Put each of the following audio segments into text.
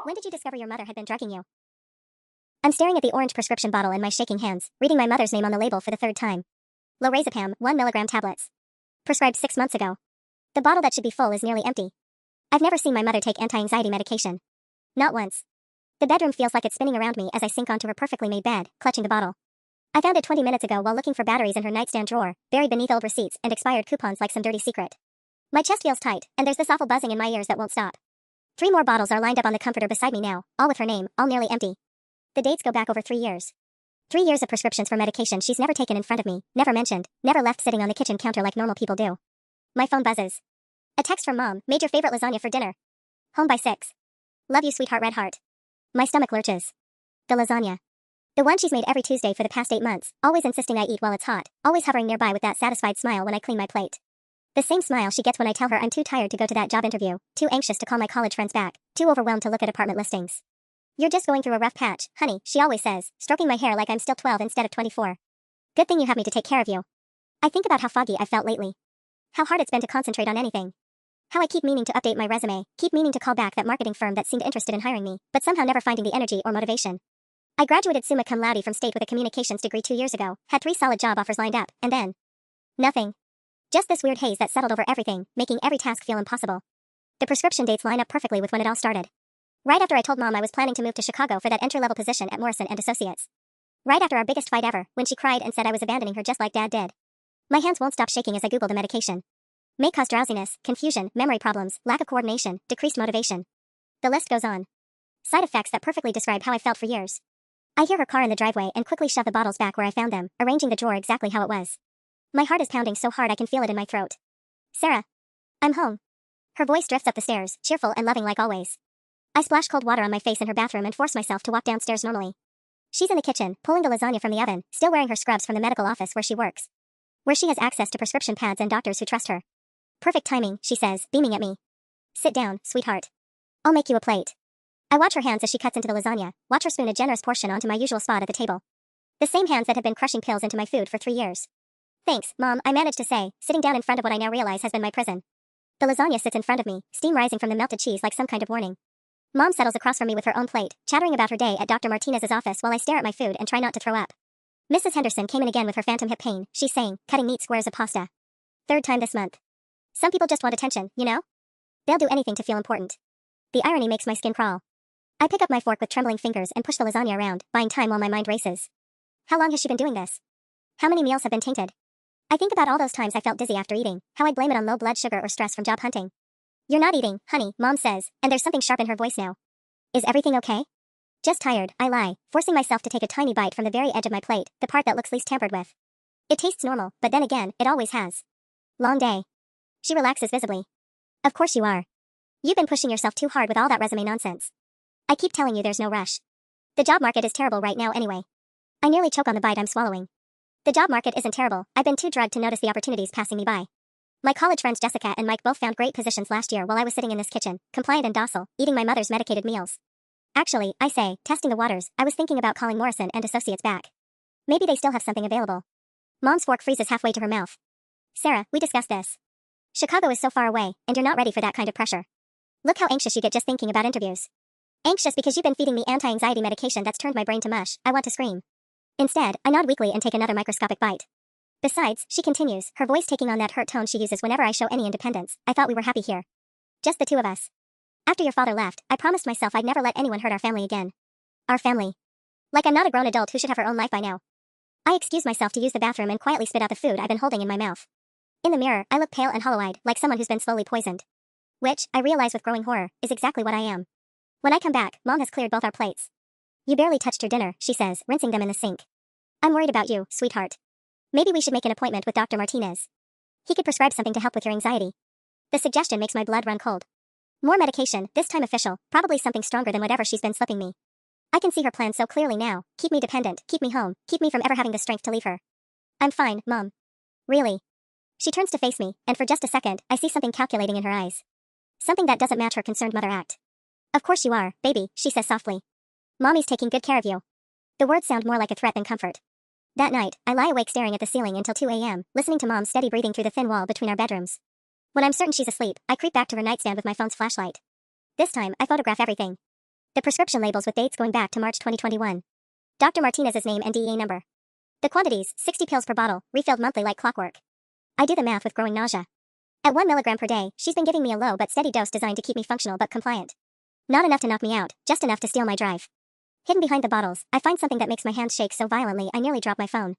When did you discover your mother had been drugging you? I'm staring at the orange prescription bottle in my shaking hands, reading my mother's name on the label for the third time. Lorazepam, 1 milligram tablets. Prescribed 6 months ago. The bottle that should be full is nearly empty. I've never seen my mother take anti-anxiety medication. Not once. The bedroom feels like it's spinning around me as I sink onto her perfectly made bed, clutching the bottle. I found it 20 minutes ago while looking for batteries in her nightstand drawer, buried beneath old receipts and expired coupons like some dirty secret. My chest feels tight, and there's this awful buzzing in my ears that won't stop. 3 more bottles are lined up on the comforter beside me now, all with her name, all nearly empty. The dates go back over 3 years. 3 years of prescriptions for medication she's never taken in front of me, never mentioned, never left sitting on the kitchen counter like normal people do. My phone buzzes. A text from Mom, made your favorite lasagna for dinner. Home by 6. Love you, sweetheart, red heart. My stomach lurches. The lasagna. The one she's made every Tuesday for the past 8 months, always insisting I eat while it's hot, always hovering nearby with that satisfied smile when I clean my plate. The same smile she gets when I tell her I'm too tired to go to that job interview, too anxious to call my college friends back, too overwhelmed to look at apartment listings. You're just going through a rough patch, honey, she always says, stroking my hair like I'm still 12 instead of 24. Good thing you have me to take care of you. I think about how foggy I've felt lately. How hard it's been to concentrate on anything. How I keep meaning to update my resume, keep meaning to call back that marketing firm that seemed interested in hiring me, but somehow never finding the energy or motivation. I graduated summa cum laude from state with a communications degree 2 years ago, had 3 solid job offers lined up, and then nothing. Just this weird haze that settled over everything, making every task feel impossible. The prescription dates line up perfectly with when it all started. Right after I told Mom I was planning to move to Chicago for that entry-level position at Morrison & Associates. Right after our biggest fight ever, when she cried and said I was abandoning her just like Dad did. My hands won't stop shaking as I Google the medication. May cause drowsiness, confusion, memory problems, lack of coordination, decreased motivation. The list goes on. Side effects that perfectly describe how I felt for years. I hear her car in the driveway and quickly shove the bottles back where I found them, arranging the drawer exactly how it was. My heart is pounding so hard I can feel it in my throat. Sarah. I'm home. Her voice drifts up the stairs, cheerful and loving like always. I splash cold water on my face in her bathroom and force myself to walk downstairs normally. She's in the kitchen, pulling the lasagna from the oven, still wearing her scrubs from the medical office where she works. Where she has access to prescription pads and doctors who trust her. Perfect timing, she says, beaming at me. Sit down, sweetheart. I'll make you a plate. I watch her hands as she cuts into the lasagna, watch her spoon a generous portion onto my usual spot at the table. The same hands that have been crushing pills into my food for 3 years. Thanks, Mom, I managed to say, sitting down in front of what I now realize has been my prison. The lasagna sits in front of me, steam rising from the melted cheese like some kind of warning. Mom settles across from me with her own plate, chattering about her day at Dr. Martinez's office while I stare at my food and try not to throw up. Mrs. Henderson came in again with her phantom hip pain, she's saying, cutting neat squares of pasta. 3rd time this month. Some people just want attention, you know? They'll do anything to feel important. The irony makes my skin crawl. I pick up my fork with trembling fingers and push the lasagna around, buying time while my mind races. How long has she been doing this? How many meals have been tainted? I think about all those times I felt dizzy after eating, how I'd blame it on low blood sugar or stress from job hunting. You're not eating, honey, Mom says, and there's something sharp in her voice now. Is everything okay? Just tired, I lie, forcing myself to take a tiny bite from the very edge of my plate, the part that looks least tampered with. It tastes normal, but then again, it always has. Long day. She relaxes visibly. Of course you are. You've been pushing yourself too hard with all that resume nonsense. I keep telling you there's no rush. The job market is terrible right now anyway. I nearly choke on the bite I'm swallowing. The job market isn't terrible, I've been too drugged to notice the opportunities passing me by. My college friends Jessica and Mike both found great positions last year while I was sitting in this kitchen, compliant and docile, eating my mother's medicated meals. Actually, I say, testing the waters, I was thinking about calling Morrison & Associates back. Maybe they still have something available. Mom's fork freezes halfway to her mouth. Sarah, we discussed this. Chicago is so far away, and you're not ready for that kind of pressure. Look how anxious you get just thinking about interviews. Anxious because you've been feeding me anti-anxiety medication that's turned my brain to mush, I want to scream. Instead, I nod weakly and take another microscopic bite. Besides, she continues, her voice taking on that hurt tone she uses whenever I show any independence, I thought we were happy here. Just the 2 of us. After your father left, I promised myself I'd never let anyone hurt our family again. Our family. Like I'm not a grown adult who should have her own life by now. I excuse myself to use the bathroom and quietly spit out the food I've been holding in my mouth. In the mirror, I look pale and hollow-eyed, like someone who's been slowly poisoned. Which, I realize with growing horror, is exactly what I am. When I come back, Mom has cleared both our plates. You barely touched your dinner, she says, rinsing them in the sink. I'm worried about you, sweetheart. Maybe we should make an appointment with Dr. Martinez. He could prescribe something to help with your anxiety. The suggestion makes my blood run cold. More medication, this time official, probably something stronger than whatever she's been slipping me. I can see her plan so clearly now, keep me dependent, keep me home, keep me from ever having the strength to leave her. I'm fine, Mom. Really? She turns to face me, and for just a second, I see something calculating in her eyes. Something that doesn't match her concerned mother act. Of course you are, baby, she says softly. Mommy's taking good care of you. The words sound more like a threat than comfort. That night, I lie awake staring at the ceiling until 2 a.m., listening to Mom's steady breathing through the thin wall between our bedrooms. When I'm certain she's asleep, I creep back to her nightstand with my phone's flashlight. This time, I photograph everything. The prescription labels with dates going back to March 2021. Dr. Martinez's name and DEA number. The quantities, 60 pills per bottle, refilled monthly like clockwork. I do the math with growing nausea. At 1 milligram per day, she's been giving me a low but steady dose designed to keep me functional but compliant. Not enough to knock me out, just enough to steal my drive. Hidden behind the bottles, I find something that makes my hands shake so violently I nearly drop my phone.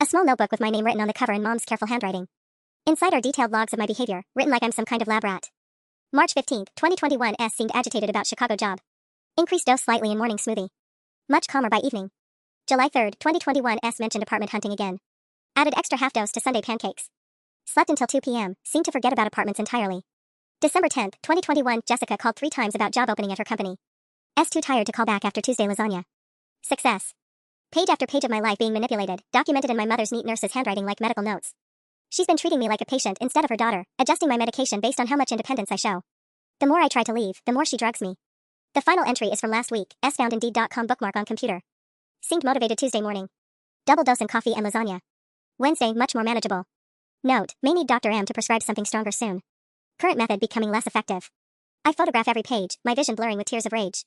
A small notebook with my name written on the cover in Mom's careful handwriting. Inside are detailed logs of my behavior, written like I'm some kind of lab rat. March 15, 2021 S seemed agitated about Chicago job. Increased dose slightly in morning smoothie. Much calmer by evening. July 3, 2021 S mentioned apartment hunting again. Added extra half dose to Sunday pancakes. Slept until 2 p.m., seemed to forget about apartments entirely. December 10, 2021 Jessica called 3 times about job opening at her company. S too tired to call back after Tuesday lasagna. Success. Page after page of my life being manipulated, documented in my mother's neat nurse's handwriting like medical notes. She's been treating me like a patient instead of her daughter, adjusting my medication based on how much independence I show. The more I try to leave, the more she drugs me. The final entry is from last week, S found Indeed.com bookmark on computer. Seemed motivated Tuesday morning. Double dose in coffee and lasagna. Wednesday, much more manageable. Note, may need Dr. M to prescribe something stronger soon. Current method becoming less effective. I photograph every page, my vision blurring with tears of rage.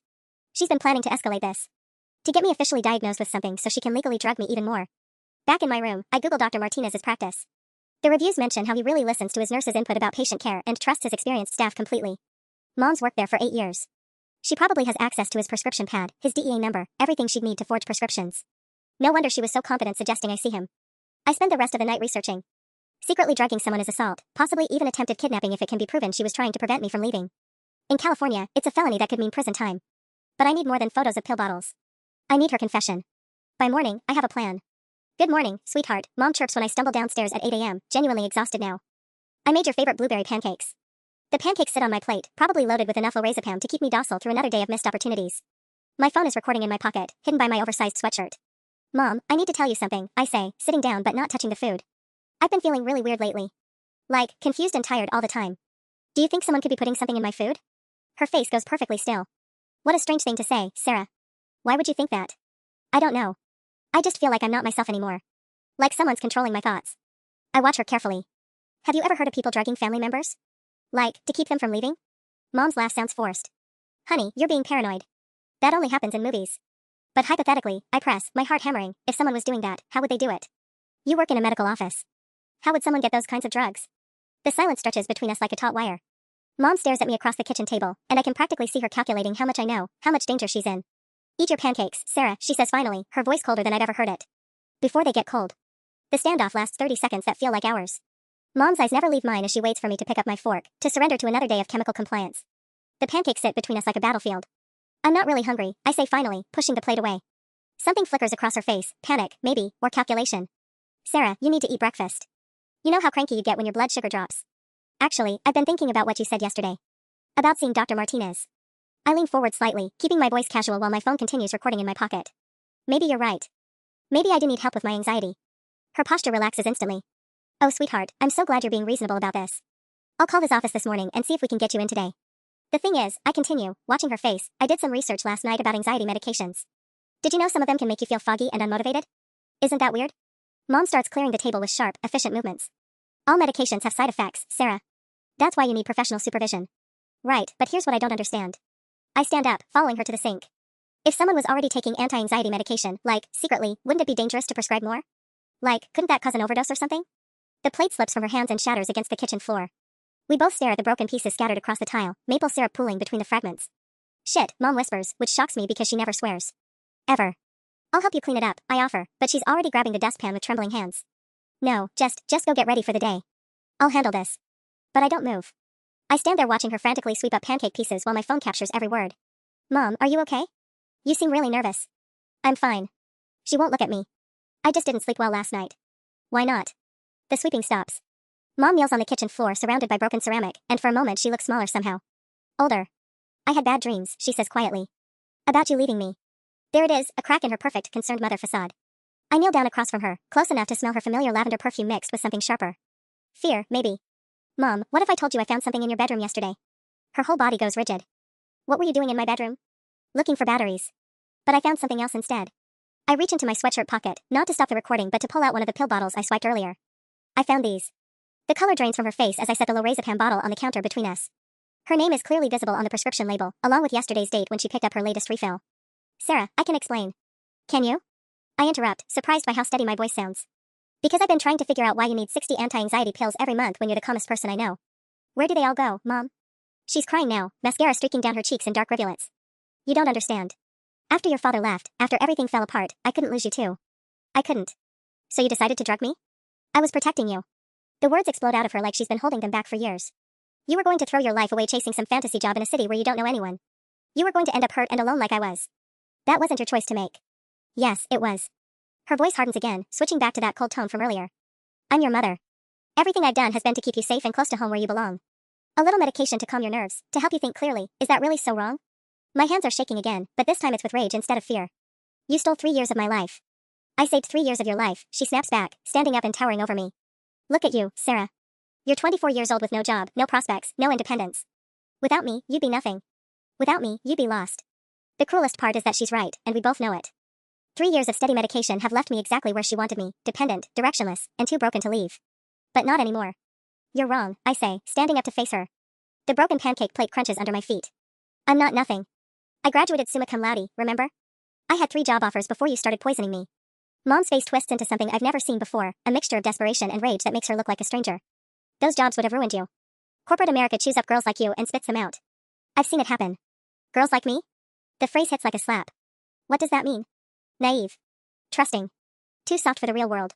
She's been planning to escalate this. To get me officially diagnosed with something so she can legally drug me even more. Back in my room, I Google Dr. Martinez's practice. The reviews mention how he really listens to his nurse's input about patient care and trusts his experienced staff completely. Mom's worked there for 8 years. She probably has access to his prescription pad, his DEA number, everything she'd need to forge prescriptions. No wonder she was so confident suggesting I see him. I spend the rest of the night researching. Secretly drugging someone is assault, possibly even attempted kidnapping if it can be proven she was trying to prevent me from leaving. In California, it's a felony that could mean prison time. But I need more than photos of pill bottles. I need her confession. By morning, I have a plan. Good morning, sweetheart, Mom chirps when I stumble downstairs at 8 a.m., genuinely exhausted now. I made your favorite blueberry pancakes. The pancakes sit on my plate, probably loaded with enough lorazepam to keep me docile through another day of missed opportunities. My phone is recording in my pocket, hidden by my oversized sweatshirt. Mom, I need to tell you something, I say, sitting down but not touching the food. I've been feeling really weird lately. Like, confused and tired all the time. Do you think someone could be putting something in my food? Her face goes perfectly still. What a strange thing to say, Sarah. Why would you think that? I don't know. I just feel like I'm not myself anymore. Like someone's controlling my thoughts. I watch her carefully. Have you ever heard of people drugging family members? Like, to keep them from leaving? Mom's laugh sounds forced. Honey, you're being paranoid. That only happens in movies. But hypothetically, I press, my heart hammering, if someone was doing that, how would they do it? You work in a medical office. How would someone get those kinds of drugs? The silence stretches between us like a taut wire. Mom stares at me across the kitchen table, and I can practically see her calculating how much I know, how much danger she's in. Eat your pancakes, Sarah, she says finally, her voice colder than I've ever heard it. Before they get cold. The standoff lasts 30 seconds that feel like hours. Mom's eyes never leave mine as she waits for me to pick up my fork, to surrender to another day of chemical compliance. The pancakes sit between us like a battlefield. I'm not really hungry, I say finally, pushing the plate away. Something flickers across her face, panic, maybe, or calculation. Sarah, you need to eat breakfast. You know how cranky you get when your blood sugar drops. Actually, I've been thinking about what you said yesterday. About seeing Dr. Martinez. I lean forward slightly, keeping my voice casual while my phone continues recording in my pocket. Maybe you're right. Maybe I do need help with my anxiety. Her posture relaxes instantly. Oh, sweetheart, I'm so glad you're being reasonable about this. I'll call his office this morning and see if we can get you in today. The thing is, I continue, watching her face, I did some research last night about anxiety medications. Did you know some of them can make you feel foggy and unmotivated? Isn't that weird? Mom starts clearing the table with sharp, efficient movements. All medications have side effects, Sarah. That's why you need professional supervision. Right, but here's what I don't understand. I stand up, following her to the sink. If someone was already taking anti-anxiety medication, like, secretly, wouldn't it be dangerous to prescribe more? Like, couldn't that cause an overdose or something? The plate slips from her hands and shatters against the kitchen floor. We both stare at the broken pieces scattered across the tile, maple syrup pooling between the fragments. Shit, Mom whispers, which shocks me because she never swears. Ever. I'll help you clean it up, I offer, but she's already grabbing the dustpan with trembling hands. No, just go get ready for the day. I'll handle this. But I don't move. I stand there watching her frantically sweep up pancake pieces while my phone captures every word. Mom, are you okay? You seem really nervous. I'm fine. She won't look at me. I just didn't sleep well last night. Why not? The sweeping stops. Mom kneels on the kitchen floor surrounded by broken ceramic, and for a moment she looks smaller somehow. Older. I had bad dreams, she says quietly. About you leaving me. There it is, a crack in her perfect, concerned mother facade. I kneel down across from her, close enough to smell her familiar lavender perfume mixed with something sharper. Fear, maybe. Mom, what if I told you I found something in your bedroom yesterday? Her whole body goes rigid. What were you doing in my bedroom? Looking for batteries. But I found something else instead. I reach into my sweatshirt pocket, not to stop the recording but to pull out one of the pill bottles I swiped earlier. I found these. The color drains from her face as I set the lorazepam bottle on the counter between us. Her name is clearly visible on the prescription label, along with yesterday's date when she picked up her latest refill. Sarah, I can explain. Can you? I interrupt, surprised by how steady my voice sounds. Because I've been trying to figure out why you need 60 anti-anxiety pills every month when you're the calmest person I know. Where do they all go, Mom? She's crying now, mascara streaking down her cheeks in dark rivulets. You don't understand. After your father left, after everything fell apart, I couldn't lose you too. I couldn't. So you decided to drug me? I was protecting you. The words explode out of her like she's been holding them back for years. You were going to throw your life away chasing some fantasy job in a city where you don't know anyone. You were going to end up hurt and alone like I was. That wasn't your choice to make. Yes, it was. Her voice hardens again, switching back to that cold tone from earlier. I'm your mother. Everything I've done has been to keep you safe and close to home where you belong. A little medication to calm your nerves, to help you think clearly, is that really so wrong? My hands are shaking again, but this time it's with rage instead of fear. You stole 3 years of my life. I saved 3 years of your life, she snaps back, standing up and towering over me. Look at you, Sarah. You're 24 years old with no job, no prospects, no independence. Without me, you'd be nothing. Without me, you'd be lost. The cruelest part is that she's right, and we both know it. 3 years of steady medication have left me exactly where she wanted me, dependent, directionless, and too broken to leave. But not anymore. You're wrong, I say, standing up to face her. The broken pancake plate crunches under my feet. I'm not nothing. I graduated summa cum laude, remember? I had 3 job offers before you started poisoning me. Mom's face twists into something I've never seen before, a mixture of desperation and rage that makes her look like a stranger. Those jobs would have ruined you. Corporate America chews up girls like you and spits them out. I've seen it happen. Girls like me? The phrase hits like a slap. What does that mean? Naive. Trusting. Too soft for the real world.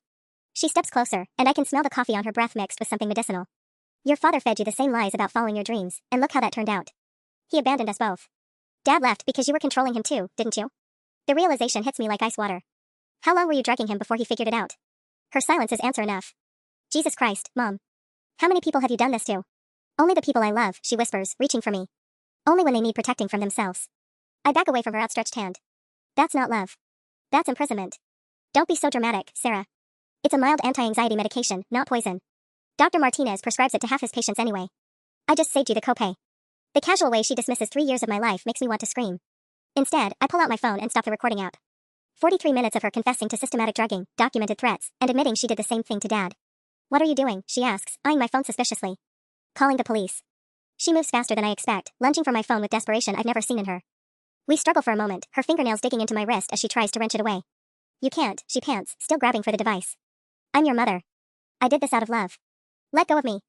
She steps closer, and I can smell the coffee on her breath mixed with something medicinal. Your father fed you the same lies about following your dreams, and look how that turned out. He abandoned us both. Dad left because you were controlling him too, didn't you? The realization hits me like ice water. How long were you drugging him before he figured it out? Her silence is answer enough. Jesus Christ, Mom. How many people have you done this to? Only the people I love, she whispers, reaching for me. Only when they need protecting from themselves. I back away from her outstretched hand. That's not love. That's imprisonment. Don't be so dramatic, Sarah. It's a mild anti-anxiety medication, not poison. Dr. Martinez prescribes it to half his patients anyway. I just saved you the copay. The casual way she dismisses 3 years of my life makes me want to scream. Instead, I pull out my phone and stop the recording app. 43 minutes of her confessing to systematic drugging, documented threats, and admitting she did the same thing to Dad. What are you doing? She asks, eyeing my phone suspiciously. Calling the police. She moves faster than I expect, lunging for my phone with desperation I've never seen in her. We struggle for a moment, her fingernails digging into my wrist as she tries to wrench it away. You can't, she pants, still grabbing for the device. I'm your mother. I did this out of love. Let go of me.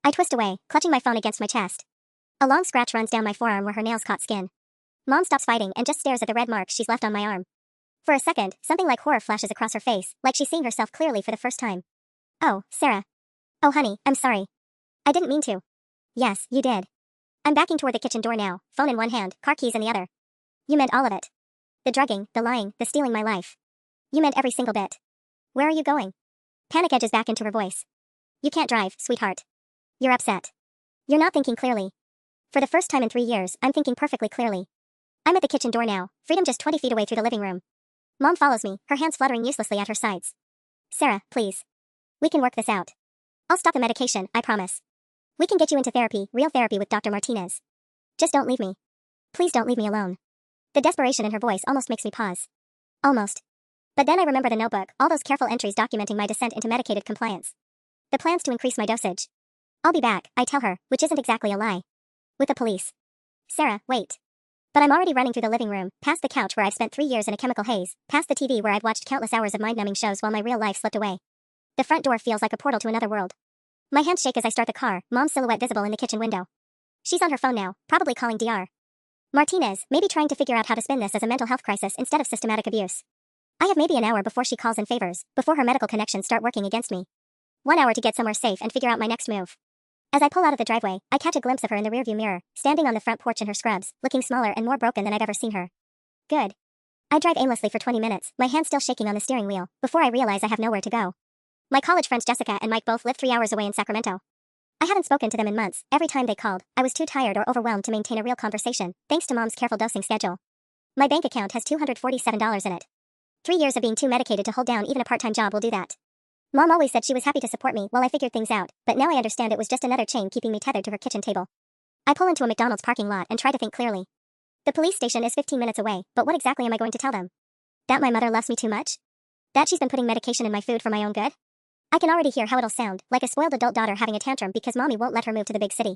I twist away, clutching my phone against my chest. A long scratch runs down my forearm where her nails caught skin. Mom stops fighting and just stares at the red mark she's left on my arm. For a second, something like horror flashes across her face, like she's seeing herself clearly for the first time. Oh, Sarah. Oh, honey, I'm sorry. I didn't mean to. Yes, you did. I'm backing toward the kitchen door now, phone in one hand, car keys in the other. You meant all of it. The drugging, the lying, the stealing my life. You meant every single bit. Where are you going? Panic edges back into her voice. You can't drive, sweetheart. You're upset. You're not thinking clearly. For the first time in 3 years, I'm thinking perfectly clearly. I'm at the kitchen door now, freedom just 20 feet away through the living room. Mom follows me, her hands fluttering uselessly at her sides. Sarah, please. We can work this out. I'll stop the medication, I promise. We can get you into therapy, real therapy with Dr. Martinez. Just don't leave me. Please don't leave me alone. The desperation in her voice almost makes me pause. Almost. But then I remember the notebook, all those careful entries documenting my descent into medicated compliance. The plans to increase my dosage. I'll be back, I tell her, which isn't exactly a lie. With the police. Sarah, wait. But I'm already running through the living room, past the couch where I've spent 3 years in a chemical haze, past the TV where I've watched countless hours of mind-numbing shows while my real life slipped away. The front door feels like a portal to another world. My hands shake as I start the car, Mom's silhouette visible in the kitchen window. She's on her phone now, probably calling Dr. Martinez, maybe trying to figure out how to spin this as a mental health crisis instead of systematic abuse. I have maybe an hour before she calls in favors, before her medical connections start working against me. 1 hour to get somewhere safe and figure out my next move. As I pull out of the driveway, I catch a glimpse of her in the rearview mirror, standing on the front porch in her scrubs, looking smaller and more broken than I've ever seen her. Good. I drive aimlessly for 20 minutes, my hands still shaking on the steering wheel, before I realize I have nowhere to go. My college friends Jessica and Mike both live 3 hours away in Sacramento. I haven't spoken to them in months. Every time they called, I was too tired or overwhelmed to maintain a real conversation, thanks to Mom's careful dosing schedule. My bank account has $247 in it. 3 years of being too medicated to hold down even a part-time job will do that. Mom always said she was happy to support me while I figured things out, but now I understand it was just another chain keeping me tethered to her kitchen table. I pull into a McDonald's parking lot and try to think clearly. The police station is 15 minutes away, but what exactly am I going to tell them? That my mother loves me too much? That she's been putting medication in my food for my own good? I can already hear how it'll sound, like a spoiled adult daughter having a tantrum because Mommy won't let her move to the big city.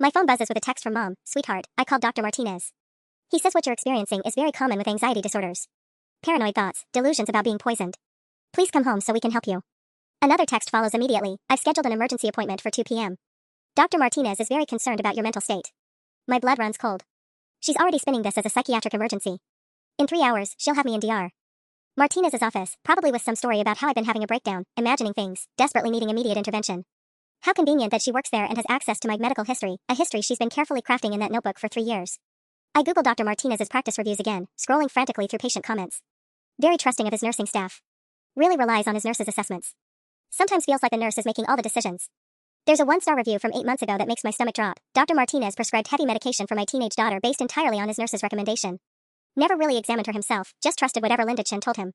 My phone buzzes with a text from Mom. Sweetheart, I called Dr. Martinez. He says what you're experiencing is very common with anxiety disorders. Paranoid thoughts, delusions about being poisoned. Please come home so we can help you. Another text follows immediately. I've scheduled an emergency appointment for 2 p.m. Dr. Martinez is very concerned about your mental state. My blood runs cold. She's already spinning this as a psychiatric emergency. In 3 hours, she'll have me in DR. Martinez's office, probably with some story about how I've been having a breakdown, imagining things, desperately needing immediate intervention. How convenient that she works there and has access to my medical history, a history she's been carefully crafting in that notebook for 3 years. I Google Dr. Martinez's practice reviews again, scrolling frantically through patient comments. Very trusting of his nursing staff. Really relies on his nurses' assessments. Sometimes feels like the nurse is making all the decisions. There's a 1-star review from 8 months ago that makes my stomach drop. Dr. Martinez prescribed heavy medication for my teenage daughter based entirely on his nurse's recommendation. Never really examined her himself, just trusted whatever Linda Chen told him.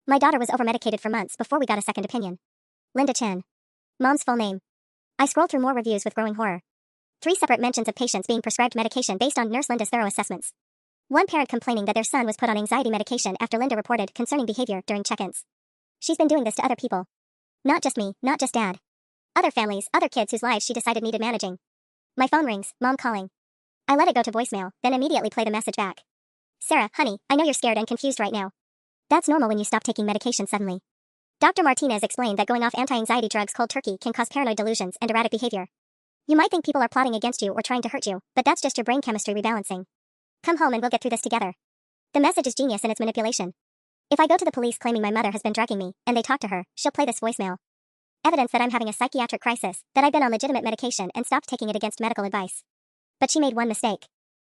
My daughter was over-medicated for months before we got a second opinion. Linda Chen. Mom's full name. I scrolled through more reviews with growing horror. 3 separate mentions of patients being prescribed medication based on Nurse Linda's thorough assessments. One parent complaining that their son was put on anxiety medication after Linda reported concerning behavior during check-ins. She's been doing this to other people. Not just me, not just Dad. Other families, other kids whose lives she decided needed managing. My phone rings, Mom calling. I let it go to voicemail, then immediately play the message back. Sarah, honey, I know you're scared and confused right now. That's normal when you stop taking medication suddenly. Dr. Martinez explained that going off anti-anxiety drugs cold turkey can cause paranoid delusions and erratic behavior. You might think people are plotting against you or trying to hurt you, but that's just your brain chemistry rebalancing. Come home and we'll get through this together. The message is genius in its manipulation. If I go to the police claiming my mother has been drugging me, and they talk to her, she'll play this voicemail. Evidence that I'm having a psychiatric crisis, that I've been on legitimate medication and stopped taking it against medical advice. But she made one mistake.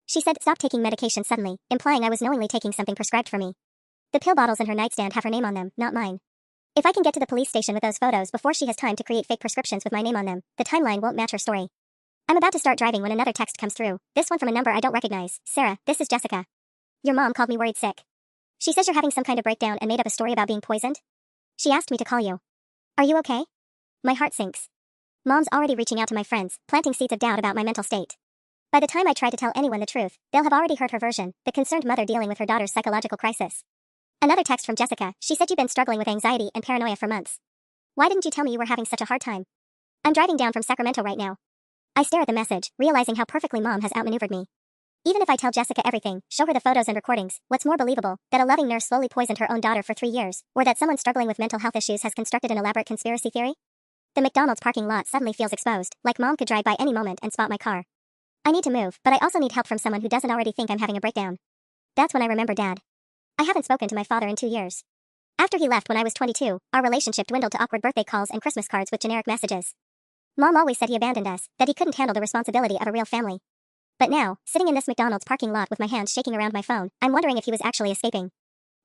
She said stop taking medication suddenly, implying I was knowingly taking something prescribed for me. The pill bottles in her nightstand have her name on them, not mine. If I can get to the police station with those photos before she has time to create fake prescriptions with my name on them, the timeline won't match her story. I'm about to start driving when another text comes through, this one from a number I don't recognize. Sarah, this is Jessica. Your mom called me worried sick. She says you're having some kind of breakdown and made up a story about being poisoned. She asked me to call you. Are you okay? My heart sinks. Mom's already reaching out to my friends, planting seeds of doubt about my mental state. By the time I try to tell anyone the truth, they'll have already heard her version, the concerned mother dealing with her daughter's psychological crisis. Another text from Jessica, she said you've been struggling with anxiety and paranoia for months. Why didn't you tell me you were having such a hard time? I'm driving down from Sacramento right now. I stare at the message, realizing how perfectly Mom has outmaneuvered me. Even if I tell Jessica everything, show her the photos and recordings, what's more believable, that a loving nurse slowly poisoned her own daughter for 3 years, or that someone struggling with mental health issues has constructed an elaborate conspiracy theory? The McDonald's parking lot suddenly feels exposed, like Mom could drive by any moment and spot my car. I need to move, but I also need help from someone who doesn't already think I'm having a breakdown. That's when I remember Dad. I haven't spoken to my father in 2 years. After he left when I was 22, our relationship dwindled to awkward birthday calls and Christmas cards with generic messages. Mom always said he abandoned us, that he couldn't handle the responsibility of a real family. But now, sitting in this McDonald's parking lot with my hands shaking around my phone, I'm wondering if he was actually escaping.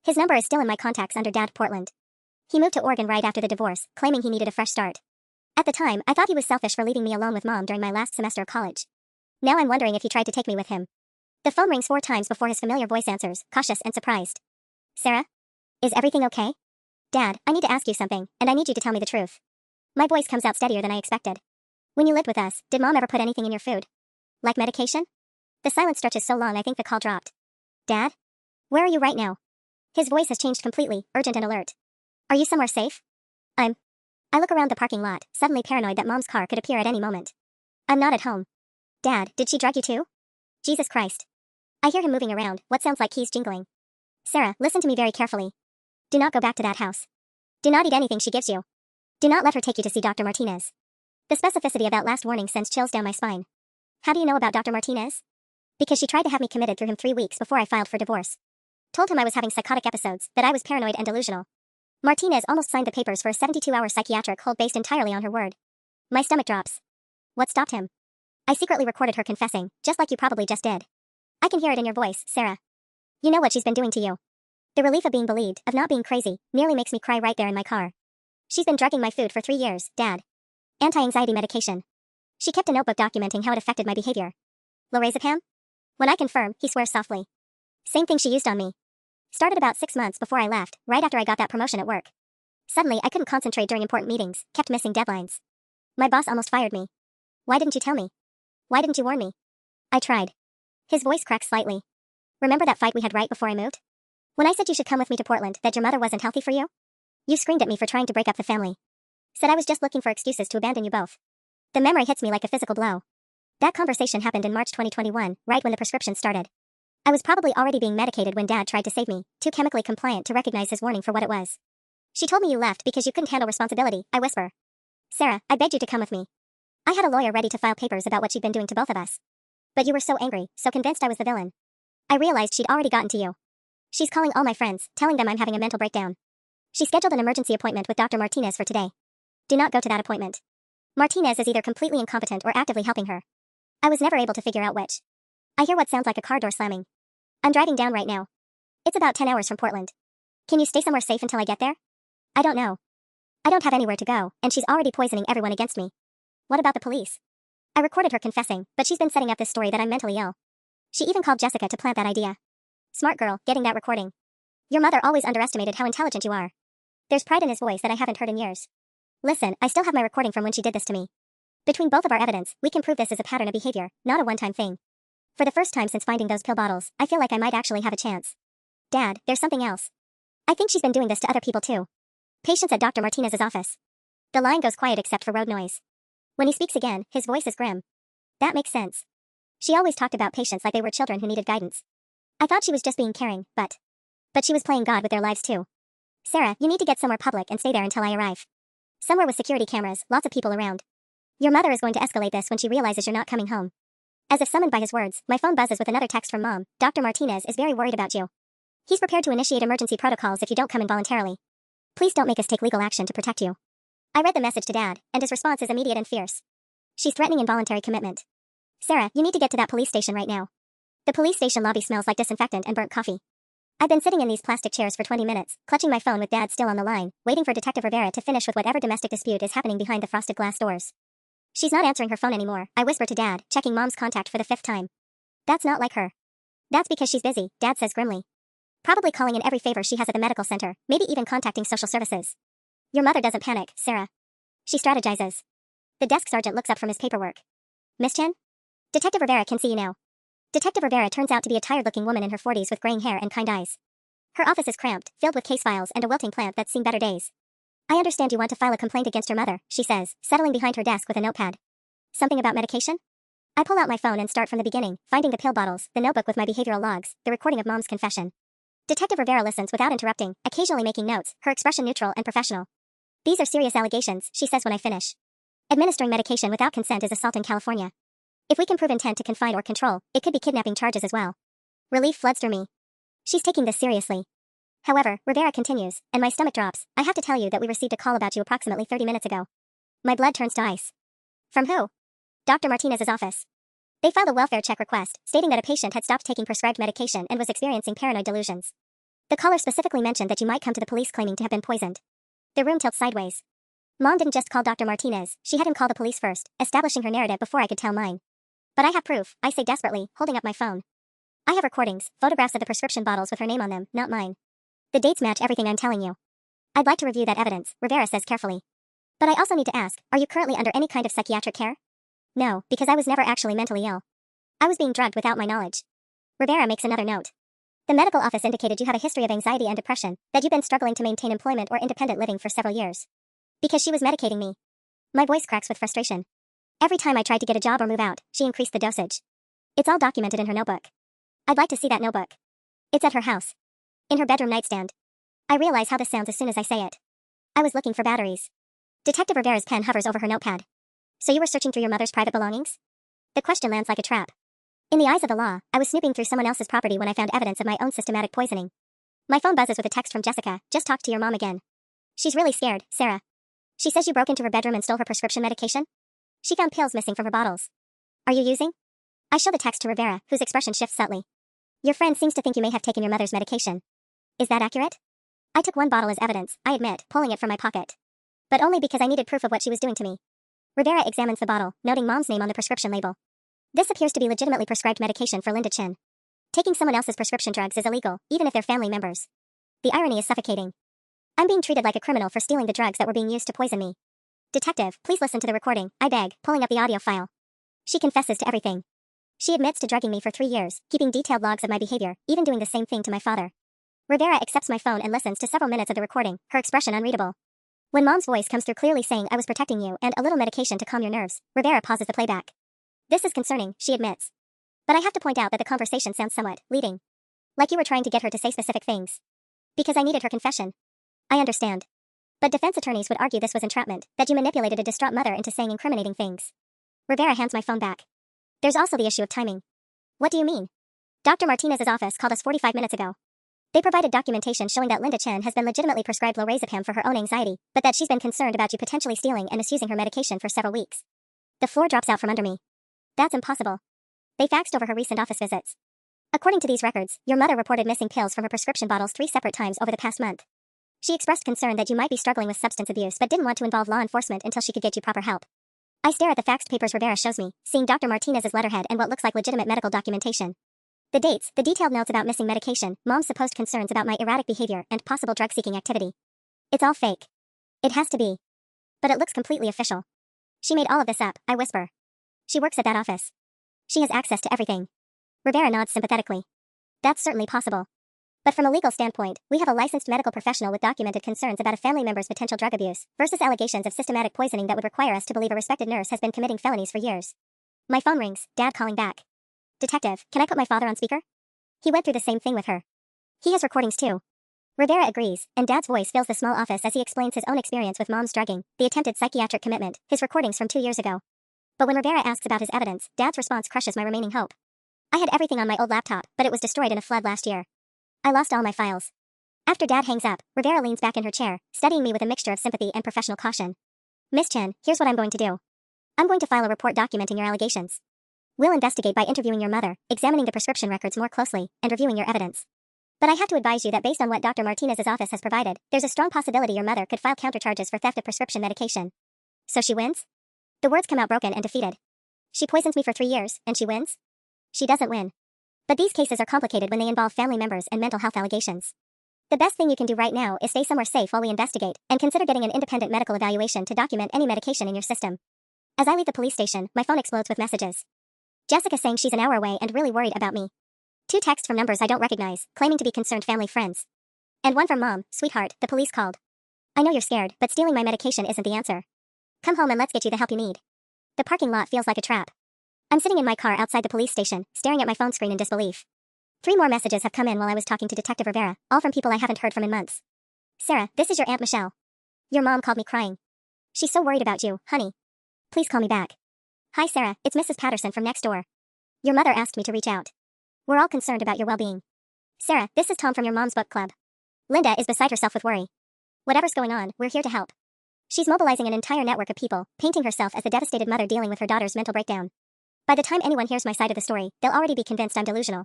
His number is still in my contacts under Dad Portland. He moved to Oregon right after the divorce, claiming he needed a fresh start. At the time, I thought he was selfish for leaving me alone with Mom during my last semester of college. Now I'm wondering if he tried to take me with him. The phone rings 4 times before his familiar voice answers, cautious and surprised. Sarah? Is everything okay? Dad, I need to ask you something, and I need you to tell me the truth. My voice comes out steadier than I expected. When you lived with us, did Mom ever put anything in your food? Like medication? The silence stretches so long I think the call dropped. Dad? Where are you right now? His voice has changed completely, urgent and alert. Are you somewhere safe? I look around the parking lot, suddenly paranoid that Mom's car could appear at any moment. I'm not at home. Dad, did she drug you too? Jesus Christ. I hear him moving around, what sounds like keys jingling. Sarah, listen to me very carefully. Do not go back to that house. Do not eat anything she gives you. Do not let her take you to see Dr. Martinez. The specificity of that last warning sends chills down my spine. How do you know about Dr. Martinez? Because she tried to have me committed through him 3 weeks before I filed for divorce. Told him I was having psychotic episodes, that I was paranoid and delusional. Martinez almost signed the papers for a 72-hour psychiatric hold based entirely on her word. My stomach drops. What stopped him? I secretly recorded her confessing, just like you probably just did. I can hear it in your voice, Sarah. You know what she's been doing to you. The relief of being believed, of not being crazy, nearly makes me cry right there in my car. She's been drugging my food for 3 years, Dad. Anti-anxiety medication. She kept a notebook documenting how it affected my behavior. Lorazepam? When I confirm, he swears softly. Same thing she used on me. Started about 6 months before I left, right after I got that promotion at work. Suddenly, I couldn't concentrate during important meetings, kept missing deadlines. My boss almost fired me. Why didn't you tell me? Why didn't you warn me? I tried. His voice cracks slightly. Remember that fight we had right before I moved? When I said you should come with me to Portland, that your mother wasn't healthy for you? You screamed at me for trying to break up the family. Said I was just looking for excuses to abandon you both. The memory hits me like a physical blow. That conversation happened in March 2021, right when the prescription started. I was probably already being medicated when Dad tried to save me, too chemically compliant to recognize his warning for what it was. She told me you left because you couldn't handle responsibility, I whisper. Sarah, I begged you to come with me. I had a lawyer ready to file papers about what she'd been doing to both of us. But you were so angry, so convinced I was the villain. I realized she'd already gotten to you. She's calling all my friends, telling them I'm having a mental breakdown. She scheduled an emergency appointment with Dr. Martinez for today. Do not go to that appointment. Martinez is either completely incompetent or actively helping her. I was never able to figure out which. I hear what sounds like a car door slamming. I'm driving down right now. It's about 10 hours from Portland. Can you stay somewhere safe until I get there? I don't know. I don't have anywhere to go, and she's already poisoning everyone against me. What about the police? I recorded her confessing, but she's been setting up this story that I'm mentally ill. She even called Jessica to plant that idea. Smart girl, getting that recording. Your mother always underestimated how intelligent you are. There's pride in his voice that I haven't heard in years. Listen, I still have my recording from when she did this to me. Between both of our evidence, we can prove this is a pattern of behavior, not a one-time thing. For the first time since finding those pill bottles, I feel like I might actually have a chance. Dad, there's something else. I think she's been doing this to other people too. Patients at Dr. Martinez's office. The line goes quiet except for road noise. When he speaks again, his voice is grim. That makes sense. She always talked about patients like they were children who needed guidance. I thought she was just being caring, but she was playing God with their lives too. Sarah, you need to get somewhere public and stay there until I arrive. Somewhere with security cameras, lots of people around. Your mother is going to escalate this when she realizes you're not coming home. As if summoned by his words, my phone buzzes with another text from Mom. Dr. Martinez is very worried about you. He's prepared to initiate emergency protocols if you don't come involuntarily. Please don't make us take legal action to protect you. I read the message to Dad, and his response is immediate and fierce. She's threatening involuntary commitment. Sarah, you need to get to that police station right now. The police station lobby smells like disinfectant and burnt coffee. I've been sitting in these plastic chairs for 20 minutes, clutching my phone with Dad still on the line, waiting for Detective Rivera to finish with whatever domestic dispute is happening behind the frosted glass doors. She's not answering her phone anymore, I whisper to Dad, checking Mom's contact for the 5th time. That's not like her. That's because she's busy, Dad says grimly. Probably calling in every favor she has at the medical center, maybe even contacting social services. Your mother doesn't panic, Sarah. She strategizes. The desk sergeant looks up from his paperwork. Miss Chen? Detective Rivera can see you now. Detective Rivera turns out to be a tired-looking woman in her 40s with graying hair and kind eyes. Her office is cramped, filled with case files and a wilting plant that's seen better days. I understand you want to file a complaint against your mother, she says, settling behind her desk with a notepad. Something about medication? I pull out my phone and start from the beginning, finding the pill bottles, the notebook with my behavioral logs, the recording of Mom's confession. Detective Rivera listens without interrupting, occasionally making notes, her expression neutral and professional. These are serious allegations, she says when I finish. Administering medication without consent is assault in California. If we can prove intent to confine or control, it could be kidnapping charges as well. Relief floods through me. She's taking this seriously. However, Rivera continues, and my stomach drops. I have to tell you that we received a call about you approximately 30 minutes ago. My blood turns to ice. From who? Dr. Martinez's office. They filed a welfare check request, stating that a patient had stopped taking prescribed medication and was experiencing paranoid delusions. The caller specifically mentioned that you might come to the police claiming to have been poisoned. The room tilts sideways. Mom didn't just call Dr. Martinez, she had him call the police first, establishing her narrative before I could tell mine. But I have proof, I say desperately, holding up my phone. I have recordings, photographs of the prescription bottles with her name on them, not mine. The dates match everything I'm telling you. I'd like to review that evidence, Rivera says carefully. But I also need to ask, are you currently under any kind of psychiatric care? No, because I was never actually mentally ill. I was being drugged without my knowledge. Rivera makes another note. The medical office indicated you have a history of anxiety and depression, that you've been struggling to maintain employment or independent living for several years. Because she was medicating me. My voice cracks with frustration. Every time I tried to get a job or move out, she increased the dosage. It's all documented in her notebook. I'd like to see that notebook. It's at her house. In her bedroom nightstand. I realize how this sounds as soon as I say it. I was looking for batteries. Detective Rivera's pen hovers over her notepad. So you were searching through your mother's private belongings? The question lands like a trap. In the eyes of the law, I was snooping through someone else's property when I found evidence of my own systematic poisoning. My phone buzzes with a text from Jessica, just talked to your mom again. She's really scared, Sarah. She says you broke into her bedroom and stole her prescription medication? She found pills missing from her bottles. Are you using? I show the text to Rivera, whose expression shifts subtly. Your friend seems to think you may have taken your mother's medication. Is that accurate? I took one bottle as evidence, I admit, pulling it from my pocket. But only because I needed proof of what she was doing to me. Rivera examines the bottle, noting Mom's name on the prescription label. This appears to be legitimately prescribed medication for Linda Chin. Taking someone else's prescription drugs is illegal, even if they're family members. The irony is suffocating. I'm being treated like a criminal for stealing the drugs that were being used to poison me. Detective, please listen to the recording, I beg, pulling up the audio file. She confesses to everything. She admits to drugging me for 3 years, keeping detailed logs of my behavior, even doing the same thing to my father. Rivera accepts my phone and listens to several minutes of the recording, her expression unreadable. When Mom's voice comes through clearly saying I was protecting you and a little medication to calm your nerves, Rivera pauses the playback. This is concerning, she admits. But I have to point out that the conversation sounds somewhat leading. Like you were trying to get her to say specific things. Because I needed her confession. I understand. But defense attorneys would argue this was entrapment, that you manipulated a distraught mother into saying incriminating things. Rivera hands my phone back. There's also the issue of timing. What do you mean? Dr. Martinez's office called us 45 minutes ago. They provided documentation showing that Linda Chen has been legitimately prescribed lorazepam for her own anxiety, but that she's been concerned about you potentially stealing and misusing her medication for several weeks. The floor drops out from under me. That's impossible. They faxed over her recent office visits. According to these records, your mother reported missing pills from her prescription bottles 3 separate times over the past month. She expressed concern that you might be struggling with substance abuse but didn't want to involve law enforcement until she could get you proper help. I stare at the faxed papers Rivera shows me, seeing Dr. Martinez's letterhead and what looks like legitimate medical documentation. The dates, the detailed notes about missing medication, Mom's supposed concerns about my erratic behavior and possible drug-seeking activity. It's all fake. It has to be. But it looks completely official. She made all of this up, I whisper. She works at that office. She has access to everything. Rivera nods sympathetically. That's certainly possible. But from a legal standpoint, we have a licensed medical professional with documented concerns about a family member's potential drug abuse versus allegations of systematic poisoning that would require us to believe a respected nurse has been committing felonies for years. My phone rings, Dad calling back. Detective, can I put my father on speaker? He went through the same thing with her. He has recordings too. Rivera agrees, and Dad's voice fills the small office as he explains his own experience with Mom's drugging, the attempted psychiatric commitment, his recordings from 2 years ago. But when Rivera asks about his evidence, Dad's response crushes my remaining hope. I had everything on my old laptop, but it was destroyed in a flood last year. I lost all my files. After Dad hangs up, Rivera leans back in her chair, studying me with a mixture of sympathy and professional caution. Miss Chen, here's what I'm going to do. I'm going to file a report documenting your allegations. We'll investigate by interviewing your mother, examining the prescription records more closely, and reviewing your evidence. But I have to advise you that based on what Dr. Martinez's office has provided, there's a strong possibility your mother could file countercharges for theft of prescription medication. So she wins? The words come out broken and defeated. She poisons me for 3 years, and she wins? She doesn't win. But these cases are complicated when they involve family members and mental health allegations. The best thing you can do right now is stay somewhere safe while we investigate, and consider getting an independent medical evaluation to document any medication in your system. As I leave the police station, my phone explodes with messages. Jessica saying she's an hour away and really worried about me. 2 texts from numbers I don't recognize, claiming to be concerned family friends. And one from Mom, sweetheart, the police called. I know you're scared, but stealing my medication isn't the answer. Come home and let's get you the help you need. The parking lot feels like a trap. I'm sitting in my car outside the police station, staring at my phone screen in disbelief. 3 more messages have come in while I was talking to Detective Rivera, all from people I haven't heard from in months. Sarah, this is your Aunt Michelle. Your mom called me crying. She's so worried about you, honey. Please call me back. Hi Sarah, it's Mrs. Patterson from next door. Your mother asked me to reach out. We're all concerned about your well-being. Sarah, this is Tom from your mom's book club. Linda is beside herself with worry. Whatever's going on, we're here to help. She's mobilizing an entire network of people, painting herself as the devastated mother dealing with her daughter's mental breakdown. By the time anyone hears my side of the story, they'll already be convinced I'm delusional.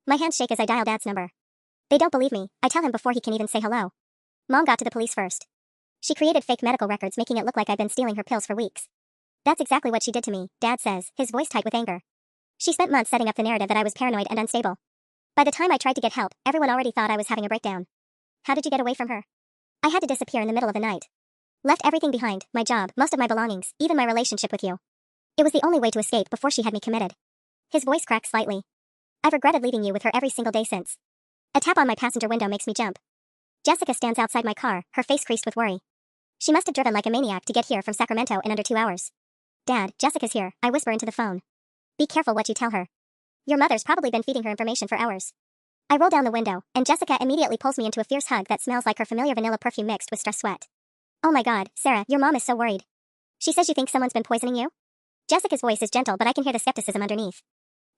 My hands shake as I dial Dad's number. They don't believe me. I tell him before he can even say hello. Mom got to the police first. She created fake medical records making it look like I'd been stealing her pills for weeks. That's exactly what she did to me, Dad says, his voice tight with anger. She spent months setting up the narrative that I was paranoid and unstable. By the time I tried to get help, everyone already thought I was having a breakdown. How did you get away from her? I had to disappear in the middle of the night. Left everything behind, my job, most of my belongings, even my relationship with you. It was the only way to escape before she had me committed. His voice cracks slightly. I've regretted leaving you with her every single day since. A tap on my passenger window makes me jump. Jessica stands outside my car, her face creased with worry. She must have driven like a maniac to get here from Sacramento in under 2 hours. Dad, Jessica's here, I whisper into the phone. Be careful what you tell her. Your mother's probably been feeding her information for hours. I roll down the window, and Jessica immediately pulls me into a fierce hug that smells like her familiar vanilla perfume mixed with stress sweat. Oh my God, Sarah, your mom is so worried. She says you think someone's been poisoning you? Jessica's voice is gentle, but I can hear the skepticism underneath.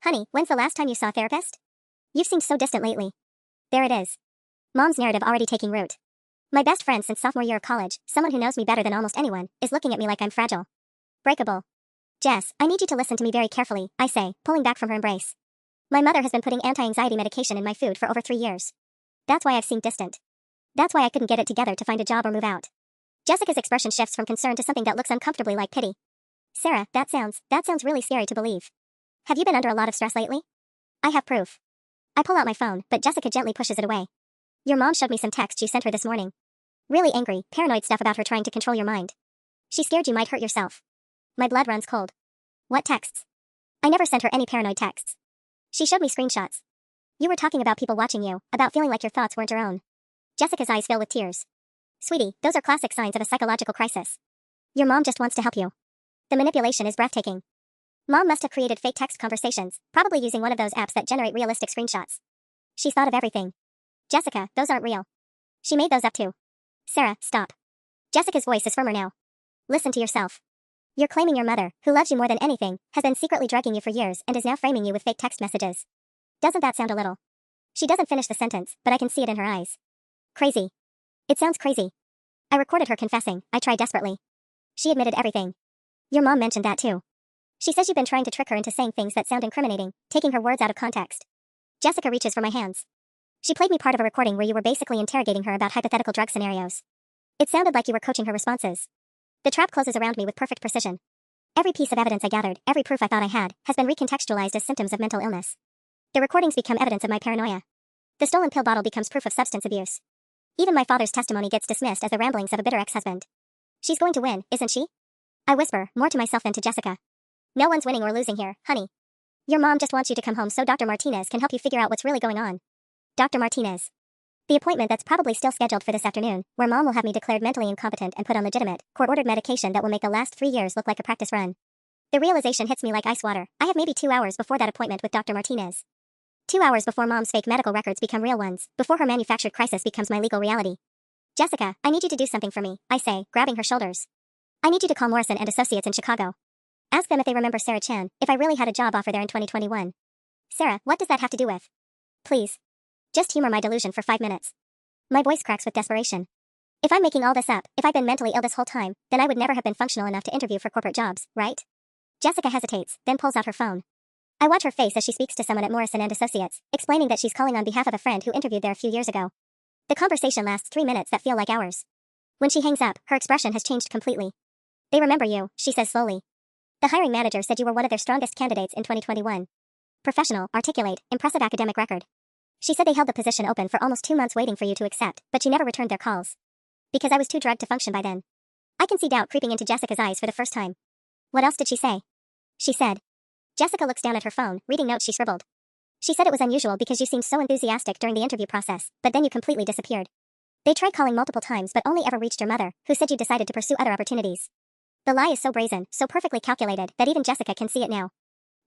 Honey, when's the last time you saw a therapist? You've seemed so distant lately. There it is. Mom's narrative already taking root. My best friend since sophomore year of college, someone who knows me better than almost anyone, is looking at me like I'm fragile. Breakable. Jess, I need you to listen to me very carefully, I say, pulling back from her embrace. My mother has been putting anti-anxiety medication in my food for over 3 years. That's why I've seemed distant. That's why I couldn't get it together to find a job or move out. Jessica's expression shifts from concern to something that looks uncomfortably like pity. Sarah, that sounds really scary to believe. Have you been under a lot of stress lately? I have proof. I pull out my phone, but Jessica gently pushes it away. Your mom showed me some texts you sent her this morning. Really angry, paranoid stuff about her trying to control your mind. She's scared you might hurt yourself. My blood runs cold. What texts? I never sent her any paranoid texts. She showed me screenshots. You were talking about people watching you, about feeling like your thoughts weren't your own. Jessica's eyes fill with tears. Sweetie, those are classic signs of a psychological crisis. Your mom just wants to help you. The manipulation is breathtaking. Mom must have created fake text conversations, probably using one of those apps that generate realistic screenshots. She's thought of everything. Jessica, those aren't real. She made those up too. Sarah, stop. Jessica's voice is firmer now. Listen to yourself. You're claiming your mother, who loves you more than anything, has been secretly drugging you for years and is now framing you with fake text messages. Doesn't that sound a little? She doesn't finish the sentence, but I can see it in her eyes. Crazy. It sounds crazy. I recorded her confessing. I tried desperately. She admitted everything. Your mom mentioned that too. She says you've been trying to trick her into saying things that sound incriminating, taking her words out of context. Jessica reaches for my hands. She played me part of a recording where you were basically interrogating her about hypothetical drug scenarios. It sounded like you were coaching her responses. The trap closes around me with perfect precision. Every piece of evidence I gathered, every proof I thought I had, has been recontextualized as symptoms of mental illness. The recordings become evidence of my paranoia. The stolen pill bottle becomes proof of substance abuse. Even my father's testimony gets dismissed as the ramblings of a bitter ex-husband. She's going to win, isn't she? I whisper, more to myself than to Jessica. No one's winning or losing here, honey. Your mom just wants you to come home so Dr. Martinez can help you figure out what's really going on. Dr. Martinez. The appointment that's probably still scheduled for this afternoon, where mom will have me declared mentally incompetent and put on legitimate, court-ordered medication that will make the last 3 years look like a practice run. The realization hits me like ice water. I have maybe 2 hours before that appointment with Dr. Martinez. 2 hours before mom's fake medical records become real ones, before her manufactured crisis becomes my legal reality. Jessica, I need you to do something for me, I say, grabbing her shoulders. I need you to call Morrison and Associates in Chicago. Ask them if they remember Sarah Chan, if I really had a job offer there in 2021. Sarah, what does that have to do with? Please. Just humor my delusion for 5 minutes. My voice cracks with desperation. If I'm making all this up, if I've been mentally ill this whole time, then I would never have been functional enough to interview for corporate jobs, right? Jessica hesitates, then pulls out her phone. I watch her face as she speaks to someone at Morrison and Associates, explaining that she's calling on behalf of a friend who interviewed there a few years ago. The conversation lasts 3 minutes that feel like hours. When she hangs up, her expression has changed completely. They remember you, she says slowly. The hiring manager said you were one of their strongest candidates in 2021. Professional, articulate, impressive academic record. She said they held the position open for almost 2 months waiting for you to accept, but you never returned their calls. Because I was too drugged to function by then. I can see doubt creeping into Jessica's eyes for the first time. What else did she say? She said. Jessica looks down at her phone, reading notes she scribbled. She said it was unusual because you seemed so enthusiastic during the interview process, but then you completely disappeared. They tried calling multiple times but only ever reached your mother, who said you decided to pursue other opportunities. The lie is so brazen, so perfectly calculated, that even Jessica can see it now.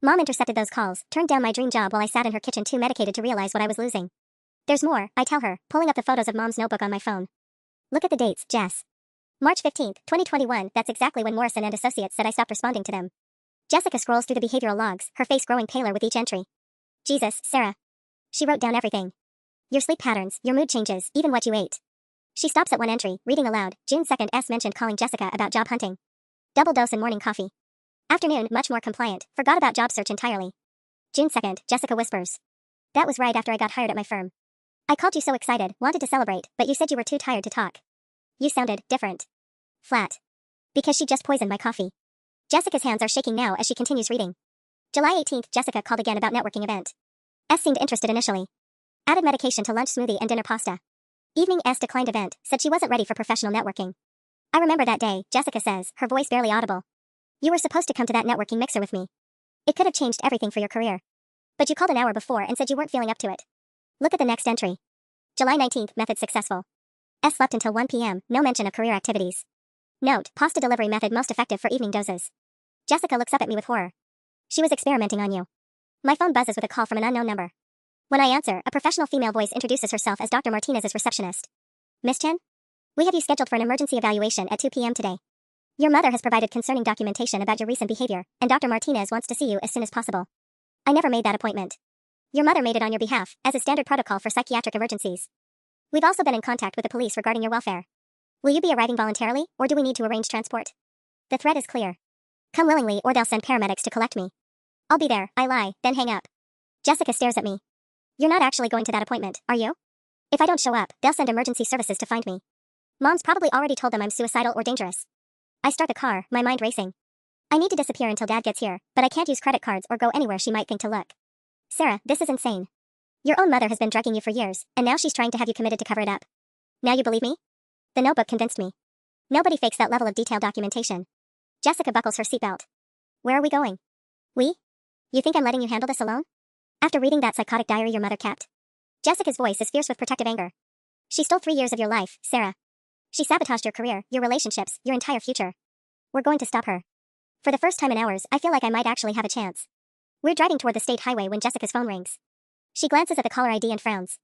Mom intercepted those calls, turned down my dream job while I sat in her kitchen too medicated to realize what I was losing. There's more, I tell her, pulling up the photos of Mom's notebook on my phone. Look at the dates, Jess. March 15th, 2021, that's exactly when Morrison and Associates said I stopped responding to them. Jessica scrolls through the behavioral logs, her face growing paler with each entry. Jesus, Sarah. She wrote down everything. Your sleep patterns, your mood changes, even what you ate. She stops at one entry, reading aloud, June 2nd S mentioned calling Jessica about job hunting. Double dose in morning coffee. Afternoon, much more compliant, forgot about job search entirely. June 2nd, Jessica whispers. That was right after I got hired at my firm. I called you so excited, wanted to celebrate, but you said you were too tired to talk. You sounded different. Flat. Because she just poisoned my coffee. Jessica's hands are shaking now as she continues reading. July 18th, Jessica called again about networking event. S seemed interested initially. Added medication to lunch smoothie and dinner pasta. Evening S declined event, said she wasn't ready for professional networking. I remember that day, Jessica says, her voice barely audible. You were supposed to come to that networking mixer with me. It could have changed everything for your career. But you called an hour before and said you weren't feeling up to it. Look at the next entry. July 19th, method successful. S slept until 1 p.m., no mention of career activities. Note, pasta delivery method most effective for evening doses. Jessica looks up at me with horror. She was experimenting on you. My phone buzzes with a call from an unknown number. When I answer, a professional female voice introduces herself as Dr. Martinez's receptionist. Miss Chen? We have you scheduled for an emergency evaluation at 2 p.m. today. Your mother has provided concerning documentation about your recent behavior, and Dr. Martinez wants to see you as soon as possible. I never made that appointment. Your mother made it on your behalf, as is standard protocol for psychiatric emergencies. We've also been in contact with the police regarding your welfare. Will you be arriving voluntarily, or do we need to arrange transport? The threat is clear. Come willingly or they'll send paramedics to collect me. I'll be there, I lie, then hang up. Jessica stares at me. You're not actually going to that appointment, are you? If I don't show up, they'll send emergency services to find me. Mom's probably already told them I'm suicidal or dangerous. I start the car, my mind racing. I need to disappear until Dad gets here, but I can't use credit cards or go anywhere she might think to look. Sarah, this is insane. Your own mother has been drugging you for years, and now she's trying to have you committed to cover it up. Now you believe me? The notebook convinced me. Nobody fakes that level of detailed documentation. Jessica buckles her seatbelt. Where are we going? We? You think I'm letting you handle this alone? After reading that psychotic diary your mother kept? Jessica's voice is fierce with protective anger. She stole 3 years of your life, Sarah. She sabotaged your career, your relationships, your entire future. We're going to stop her. For the first time in hours, I feel like I might actually have a chance. We're driving toward the state highway when Jessica's phone rings. She glances at the caller ID and frowns.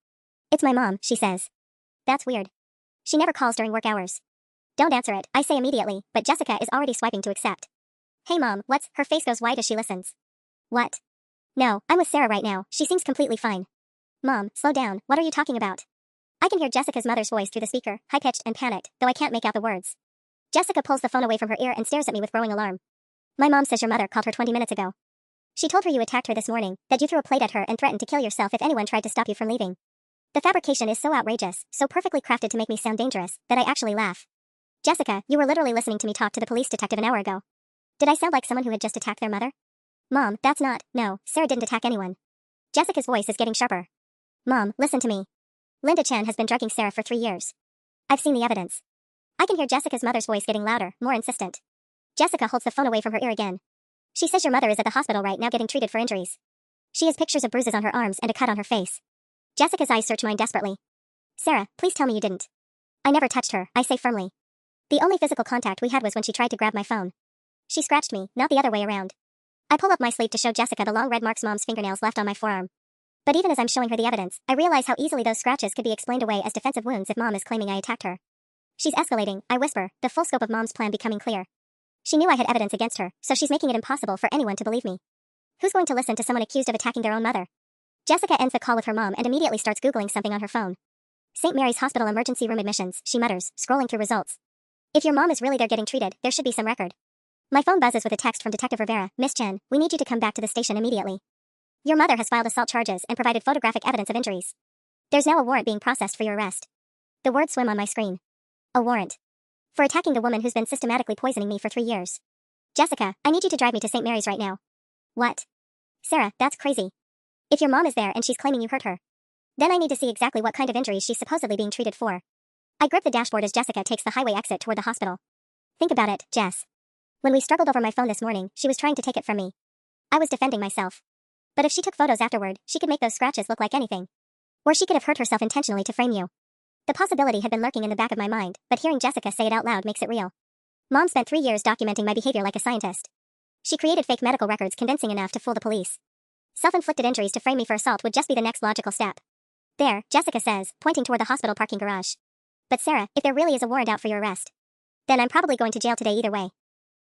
It's my mom, she says. That's weird. She never calls during work hours. Don't answer it, I say immediately, but Jessica is already swiping to accept. Hey mom, what's, her face goes white as she listens. What? No, I'm with Sarah right now, she seems completely fine. Mom, slow down, what are you talking about? I can hear Jessica's mother's voice through the speaker, high-pitched and panicked, though I can't make out the words. Jessica pulls the phone away from her ear and stares at me with growing alarm. My mom says your mother called her 20 minutes ago. She told her you attacked her this morning, that you threw a plate at her and threatened to kill yourself if anyone tried to stop you from leaving. The fabrication is so outrageous, so perfectly crafted to make me sound dangerous, that I actually laugh. Jessica, you were literally listening to me talk to the police detective an hour ago. Did I sound like someone who had just attacked their mother? Mom, that's not, no, Sarah didn't attack anyone. Jessica's voice is getting sharper. Mom, listen to me. Linda Chan has been drugging Sarah for 3 years. I've seen the evidence. I can hear Jessica's mother's voice getting louder, more insistent. Jessica holds the phone away from her ear again. She says your mother is at the hospital right now getting treated for injuries. She has pictures of bruises on her arms and a cut on her face. Jessica's eyes search mine desperately. Sarah, please tell me you didn't. I never touched her, I say firmly. The only physical contact we had was when she tried to grab my phone. She scratched me, not the other way around. I pull up my sleeve to show Jessica the long red marks Mom's fingernails left on my forearm. But even as I'm showing her the evidence, I realize how easily those scratches could be explained away as defensive wounds if Mom is claiming I attacked her. She's escalating, I whisper, the full scope of Mom's plan becoming clear. She knew I had evidence against her, so she's making it impossible for anyone to believe me. Who's going to listen to someone accused of attacking their own mother? Jessica ends the call with her mom and immediately starts Googling something on her phone. St. Mary's Hospital emergency room admissions, she mutters, scrolling through results. If your mom is really there getting treated, there should be some record. My phone buzzes with a text from Detective Rivera. Miss Chen, we need you to come back to the station immediately. Your mother has filed assault charges and provided photographic evidence of injuries. There's now a warrant being processed for your arrest. The words swim on my screen. A warrant. For attacking the woman who's been systematically poisoning me for 3 years. Jessica, I need you to drive me to St. Mary's right now. What? Sarah, that's crazy. If your mom is there and she's claiming you hurt her, then I need to see exactly what kind of injuries she's supposedly being treated for. I grip the dashboard as Jessica takes the highway exit toward the hospital. Think about it, Jess. When we struggled over my phone this morning, she was trying to take it from me. I was defending myself. But if she took photos afterward, she could make those scratches look like anything. Or she could have hurt herself intentionally to frame you. The possibility had been lurking in the back of my mind, but hearing Jessica say it out loud makes it real. Mom spent 3 years documenting my behavior like a scientist. She created fake medical records convincing enough to fool the police. Self-inflicted injuries to frame me for assault would just be the next logical step. There, Jessica says, pointing toward the hospital parking garage. But Sarah, if there really is a warrant out for your arrest, then I'm probably going to jail today either way.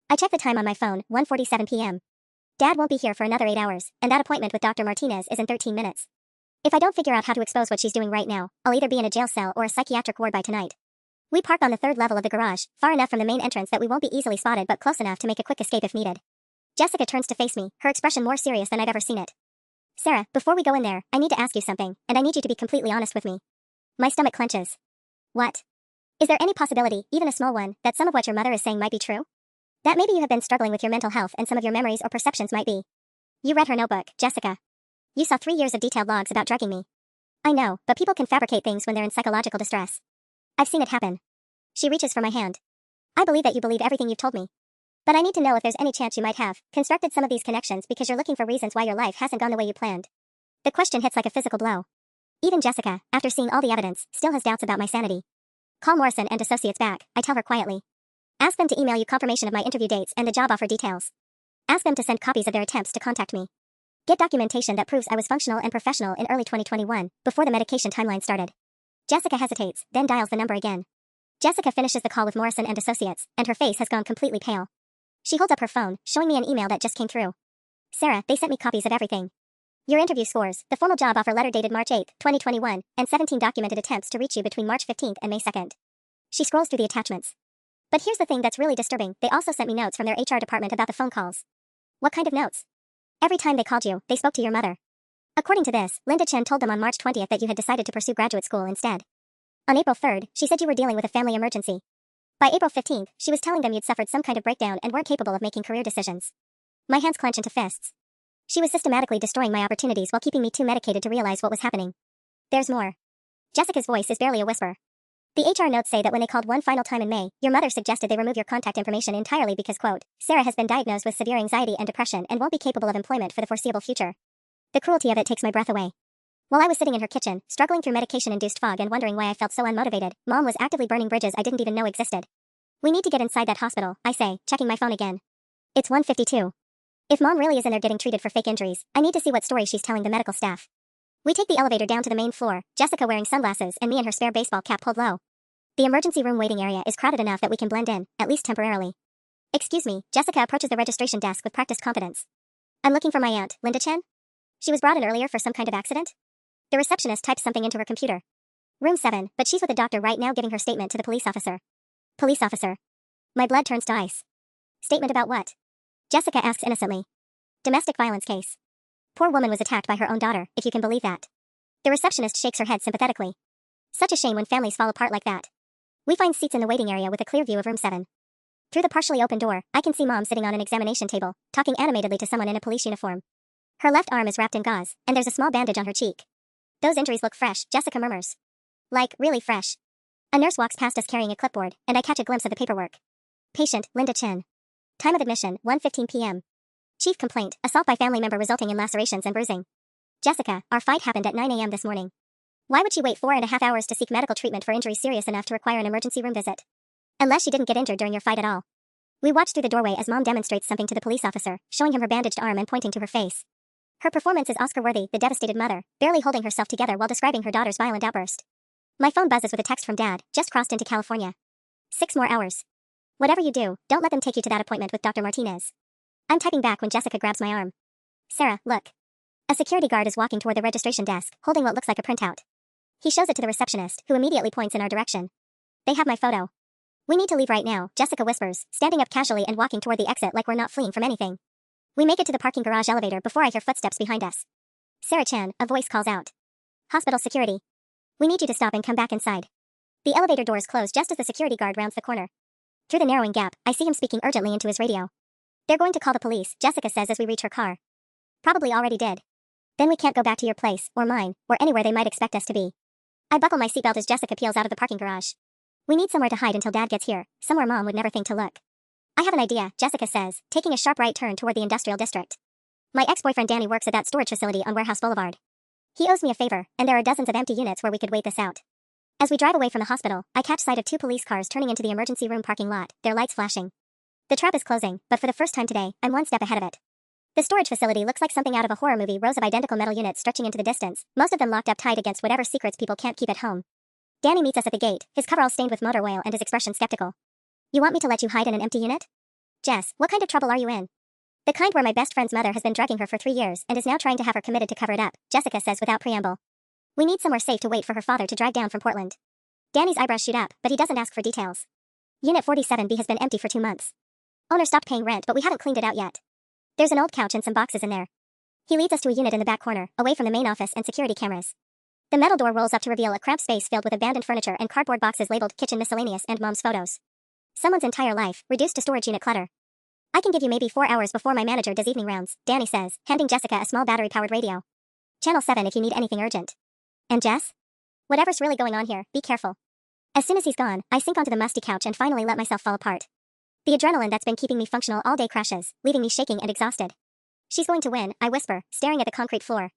I check the time on my phone, 1:47 p.m. Dad won't be here for another 8 hours, and that appointment with Dr. Martinez is in 13 minutes. If I don't figure out how to expose what she's doing right now, I'll either be in a jail cell or a psychiatric ward by tonight. We park on the 3rd level of the garage, far enough from the main entrance that we won't be easily spotted but close enough to make a quick escape if needed. Jessica turns to face me, her expression more serious than I've ever seen it. Sarah, before we go in there, I need to ask you something, and I need you to be completely honest with me. My stomach clenches. What? Is there any possibility, even a small one, that some of what your mother is saying might be true? That maybe you have been struggling with your mental health and some of your memories or perceptions might be. You read her notebook, Jessica. You saw 3 years of detailed logs about drugging me. I know, but people can fabricate things when they're in psychological distress. I've seen it happen. She reaches for my hand. I believe that you believe everything you've told me. But I need to know if there's any chance you might have constructed some of these connections because you're looking for reasons why your life hasn't gone the way you planned. The question hits like a physical blow. Even Jessica, after seeing all the evidence, still has doubts about my sanity. Call Morrison and Associates back, I tell her quietly. Ask them to email you confirmation of my interview dates and the job offer details. Ask them to send copies of their attempts to contact me. Get documentation that proves I was functional and professional in early 2021, before the medication timeline started. Jessica hesitates, then dials the number again. Jessica finishes the call with Morrison and Associates, and her face has gone completely pale. She holds up her phone, showing me an email that just came through. Sarah, they sent me copies of everything. Your interview scores, the formal job offer letter dated March 8, 2021, and 17 documented attempts to reach you between March 15th and May 2nd. She scrolls through the attachments. But here's the thing that's really disturbing, they also sent me notes from their HR department about the phone calls. What kind of notes? Every time they called you, they spoke to your mother. According to this, Linda Chen told them on March 20th that you had decided to pursue graduate school instead. On April 3rd, she said you were dealing with a family emergency. By April 15th, she was telling them you'd suffered some kind of breakdown and weren't capable of making career decisions. My hands clench into fists. She was systematically destroying my opportunities while keeping me too medicated to realize what was happening. There's more. Jessica's voice is barely a whisper. The HR notes say that when they called one final time in May, your mother suggested they remove your contact information entirely because, quote, Sarah has been diagnosed with severe anxiety and depression and won't be capable of employment for the foreseeable future. The cruelty of it takes my breath away. While I was sitting in her kitchen, struggling through medication-induced fog and wondering why I felt so unmotivated, Mom was actively burning bridges I didn't even know existed. We need to get inside that hospital, I say, checking my phone again. It's 1:52. If Mom really is in there getting treated for fake injuries, I need to see what story she's telling the medical staff. We take the elevator down to the main floor, Jessica wearing sunglasses and me in her spare baseball cap pulled low. The emergency room waiting area is crowded enough that we can blend in, at least temporarily. Excuse me, Jessica approaches the registration desk with practiced confidence. I'm looking for my aunt, Linda Chen. She was brought in earlier for some kind of accident? The receptionist types something into her computer. Room 7, but she's with a doctor right now giving her statement to the police officer. Police officer. My blood turns to ice. Statement about what? Jessica asks innocently. Domestic violence case. Poor woman was attacked by her own daughter, if you can believe that. The receptionist shakes her head sympathetically. Such a shame when families fall apart like that. We find seats in the waiting area with a clear view of room 7. Through the partially open door, I can see Mom sitting on an examination table, talking animatedly to someone in a police uniform. Her left arm is wrapped in gauze, and there's a small bandage on her cheek. Those injuries look fresh, Jessica murmurs. Like, really fresh. A nurse walks past us carrying a clipboard, and I catch a glimpse of the paperwork. Patient, Linda Chen. Time of admission, 1:15 p.m. Chief complaint, assault by family member resulting in lacerations and bruising. Jessica, our fight happened at 9 a.m. this morning. Why would she wait 4.5 hours to seek medical treatment for injuries serious enough to require an emergency room visit? Unless she didn't get injured during your fight at all. We watch through the doorway as Mom demonstrates something to the police officer, showing him her bandaged arm and pointing to her face. Her performance is Oscar-worthy, the devastated mother, barely holding herself together while describing her daughter's violent outburst. My phone buzzes with a text from Dad, just crossed into California. 6 more hours. Whatever you do, don't let them take you to that appointment with Dr. Martinez. I'm typing back when Jessica grabs my arm. Sarah, look. A security guard is walking toward the registration desk, holding what looks like a printout. He shows it to the receptionist, who immediately points in our direction. They have my photo. We need to leave right now, Jessica whispers, standing up casually and walking toward the exit like we're not fleeing from anything. We make it to the parking garage elevator before I hear footsteps behind us. Sarah Chan, a voice calls out. Hospital security. We need you to stop and come back inside. The elevator doors close just as the security guard rounds the corner. Through the narrowing gap, I see him speaking urgently into his radio. They're going to call the police, Jessica says as we reach her car. Probably already did. Then we can't go back to your place, or mine, or anywhere they might expect us to be. I buckle my seatbelt as Jessica peels out of the parking garage. We need somewhere to hide until Dad gets here, somewhere Mom would never think to look. I have an idea, Jessica says, taking a sharp right turn toward the industrial district. My ex-boyfriend Danny works at that storage facility on Warehouse Boulevard. He owes me a favor, and there are dozens of empty units where we could wait this out. As we drive away from the hospital, I catch sight of 2 police cars turning into the emergency room parking lot, their lights flashing. The trap is closing, but for the first time today, I'm one step ahead of it. The storage facility looks like something out of a horror movie, rows of identical metal units stretching into the distance, most of them locked up tight against whatever secrets people can't keep at home. Danny meets us at the gate, his coveralls stained with motor oil and his expression skeptical. You want me to let you hide in an empty unit? Jess, what kind of trouble are you in? The kind where my best friend's mother has been drugging her for 3 years and is now trying to have her committed to cover it up, Jessica says without preamble. We need somewhere safe to wait for her father to drive down from Portland. Danny's eyebrows shoot up, but he doesn't ask for details. Unit 47B has been empty for 2 months. Owner stopped paying rent, but we haven't cleaned it out yet. There's an old couch and some boxes in there. He leads us to a unit in the back corner, away from the main office and security cameras. The metal door rolls up to reveal a cramped space filled with abandoned furniture and cardboard boxes labeled kitchen miscellaneous and Mom's photos. Someone's entire life, reduced to storage unit clutter. I can give you maybe 4 hours before my manager does evening rounds, Danny says, handing Jessica a small battery-powered radio. Channel 7 if you need anything urgent. And Jess? Whatever's really going on here, be careful. As soon as he's gone, I sink onto the musty couch and finally let myself fall apart. The adrenaline that's been keeping me functional all day crashes, leaving me shaking and exhausted. She's going to win, I whisper, staring at the concrete floor.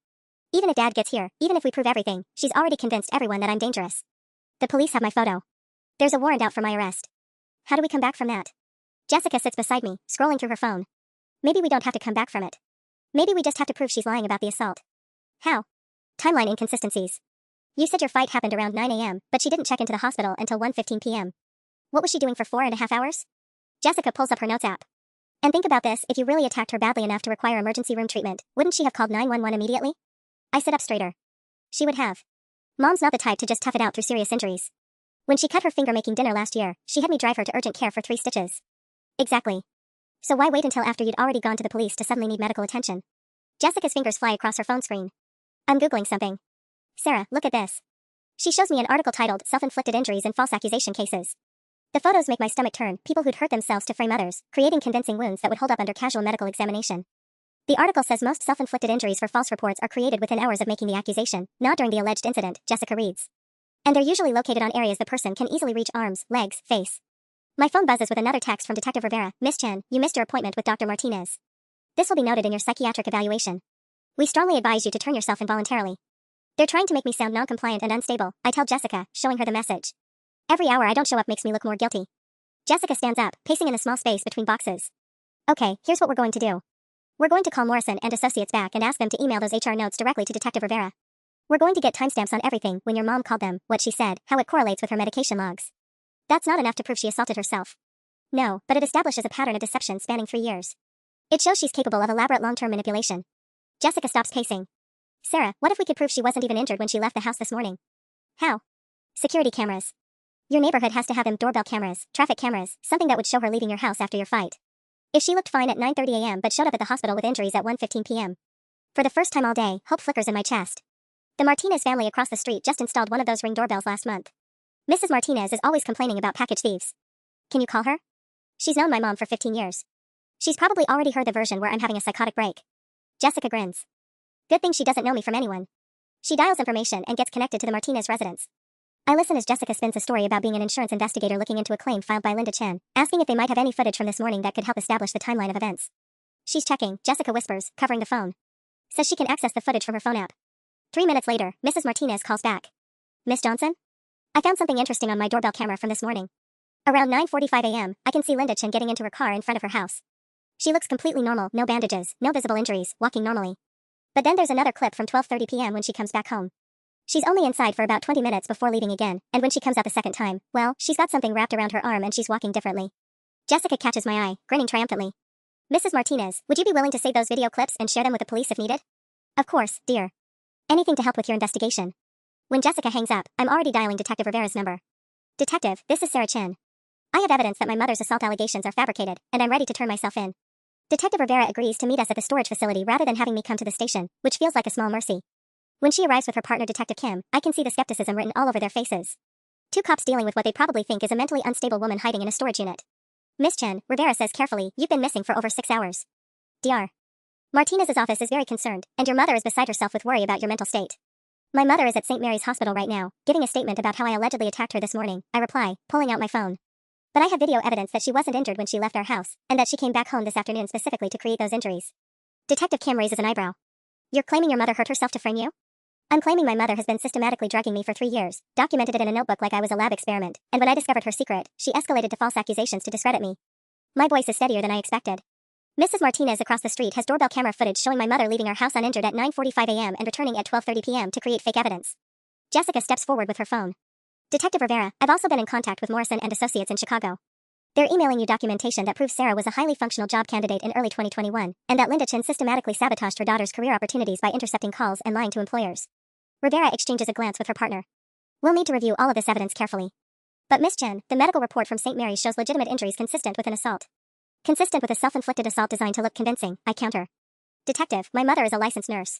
Even if Dad gets here, even if we prove everything, she's already convinced everyone that I'm dangerous. The police have my photo. There's a warrant out for my arrest. How do we come back from that? Jessica sits beside me, scrolling through her phone. Maybe we don't have to come back from it. Maybe we just have to prove she's lying about the assault. How? Timeline inconsistencies. You said your fight happened around 9 a.m., but she didn't check into the hospital until 1:15 p.m. What was she doing for 4.5 hours? Jessica pulls up her notes app. And think about this, if you really attacked her badly enough to require emergency room treatment, wouldn't she have called 911 immediately? I sit up straighter. She would have. Mom's not the type to just tough it out through serious injuries. When she cut her finger making dinner last year, she had me drive her to urgent care for 3 stitches. Exactly. So why wait until after you'd already gone to the police to suddenly need medical attention? Jessica's fingers fly across her phone screen. I'm Googling something. Sarah, look at this. She shows me an article titled Self-Inflicted Injuries and False Accusation Cases. The photos make my stomach turn, people who'd hurt themselves to frame others, creating convincing wounds that would hold up under casual medical examination. The article says most self-inflicted injuries for false reports are created within hours of making the accusation, not during the alleged incident, Jessica reads. And they're usually located on areas the person can easily reach: arms, legs, face. My phone buzzes with another text from Detective Rivera. Miss Chen, you missed your appointment with Dr. Martinez. This will be noted in your psychiatric evaluation. We strongly advise you to turn yourself involuntarily. They're trying to make me sound non-compliant and unstable, I tell Jessica, showing her the message. Every hour I don't show up makes me look more guilty. Jessica stands up, pacing in the small space between boxes. Okay, here's what we're going to do. We're going to call Morrison and Associates back and ask them to email those HR notes directly to Detective Rivera. We're going to get timestamps on everything, when your mom called them, what she said, how it correlates with her medication logs. That's not enough to prove she assaulted herself. No, but it establishes a pattern of deception spanning 3 years. It shows she's capable of elaborate long-term manipulation. Jessica stops pacing. Sarah, what if we could prove she wasn't even injured when she left the house this morning? How? Security cameras. Your neighborhood has to have them doorbell cameras, traffic cameras, something that would show her leaving your house after your fight. If she looked fine at 9:30 a.m. but showed up at the hospital with injuries at 1:15 p.m. For the first time all day, hope flickers in my chest. The Martinez family across the street just installed one of those Ring doorbells last month. Mrs. Martinez is always complaining about package thieves. Can you call her? She's known my mom for 15 years. She's probably already heard the version where I'm having a psychotic break. Jessica grins. Good thing she doesn't know me from anyone. She dials information and gets connected to the Martinez residence. I listen as Jessica spins a story about being an insurance investigator looking into a claim filed by Linda Chen, asking if they might have any footage from this morning that could help establish the timeline of events. She's checking, Jessica whispers, covering the phone. Says she can access the footage from her phone app. 3 minutes later, Mrs. Martinez calls back. Miss Johnson? I found something interesting on my doorbell camera from this morning. Around 9:45 a.m., I can see Linda Chen getting into her car in front of her house. She looks completely normal, no bandages, no visible injuries, walking normally. But then there's another clip from 12:30 p.m. when she comes back home. She's only inside for about 20 minutes before leaving again, and when she comes out the second time, well, she's got something wrapped around her arm and she's walking differently. Jessica catches my eye, grinning triumphantly. Mrs. Martinez, would you be willing to save those video clips and share them with the police if needed? Of course, dear. Anything to help with your investigation. When Jessica hangs up, I'm already dialing Detective Rivera's number. Detective, this is Sarah Chen. I have evidence that my mother's assault allegations are fabricated, and I'm ready to turn myself in. Detective Rivera agrees to meet us at the storage facility rather than having me come to the station, which feels like a small mercy. When she arrives with her partner Detective Kim, I can see the skepticism written all over their faces. 2 cops dealing with what they probably think is a mentally unstable woman hiding in a storage unit. Miss Chen, Rivera says carefully, you've been missing for over 6 hours. Dr. Martinez's office is very concerned, and your mother is beside herself with worry about your mental state. My mother is at St. Mary's Hospital right now, giving a statement about how I allegedly attacked her this morning, I reply, pulling out my phone. But I have video evidence that she wasn't injured when she left our house, and that she came back home this afternoon specifically to create those injuries. Detective Kim raises an eyebrow. You're claiming your mother hurt herself to frame you? I'm claiming my mother has been systematically drugging me for 3 years, documented it in a notebook like I was a lab experiment, and when I discovered her secret, she escalated to false accusations to discredit me. My voice is steadier than I expected. Mrs. Martinez across the street has doorbell camera footage showing my mother leaving our house uninjured at 9:45 a.m. and returning at 12:30 p.m. to create fake evidence. Jessica steps forward with her phone. Detective Rivera, I've also been in contact with Morrison and Associates in Chicago. They're emailing you documentation that proves Sarah was a highly functional job candidate in early 2021, and that Linda Chen systematically sabotaged her daughter's career opportunities by intercepting calls and lying to employers. Rivera exchanges a glance with her partner. We'll need to review all of this evidence carefully. But Miss Chen, the medical report from St. Mary's shows legitimate injuries consistent with an assault. Consistent with a self-inflicted assault designed to look convincing, I counter. Detective, my mother is a licensed nurse.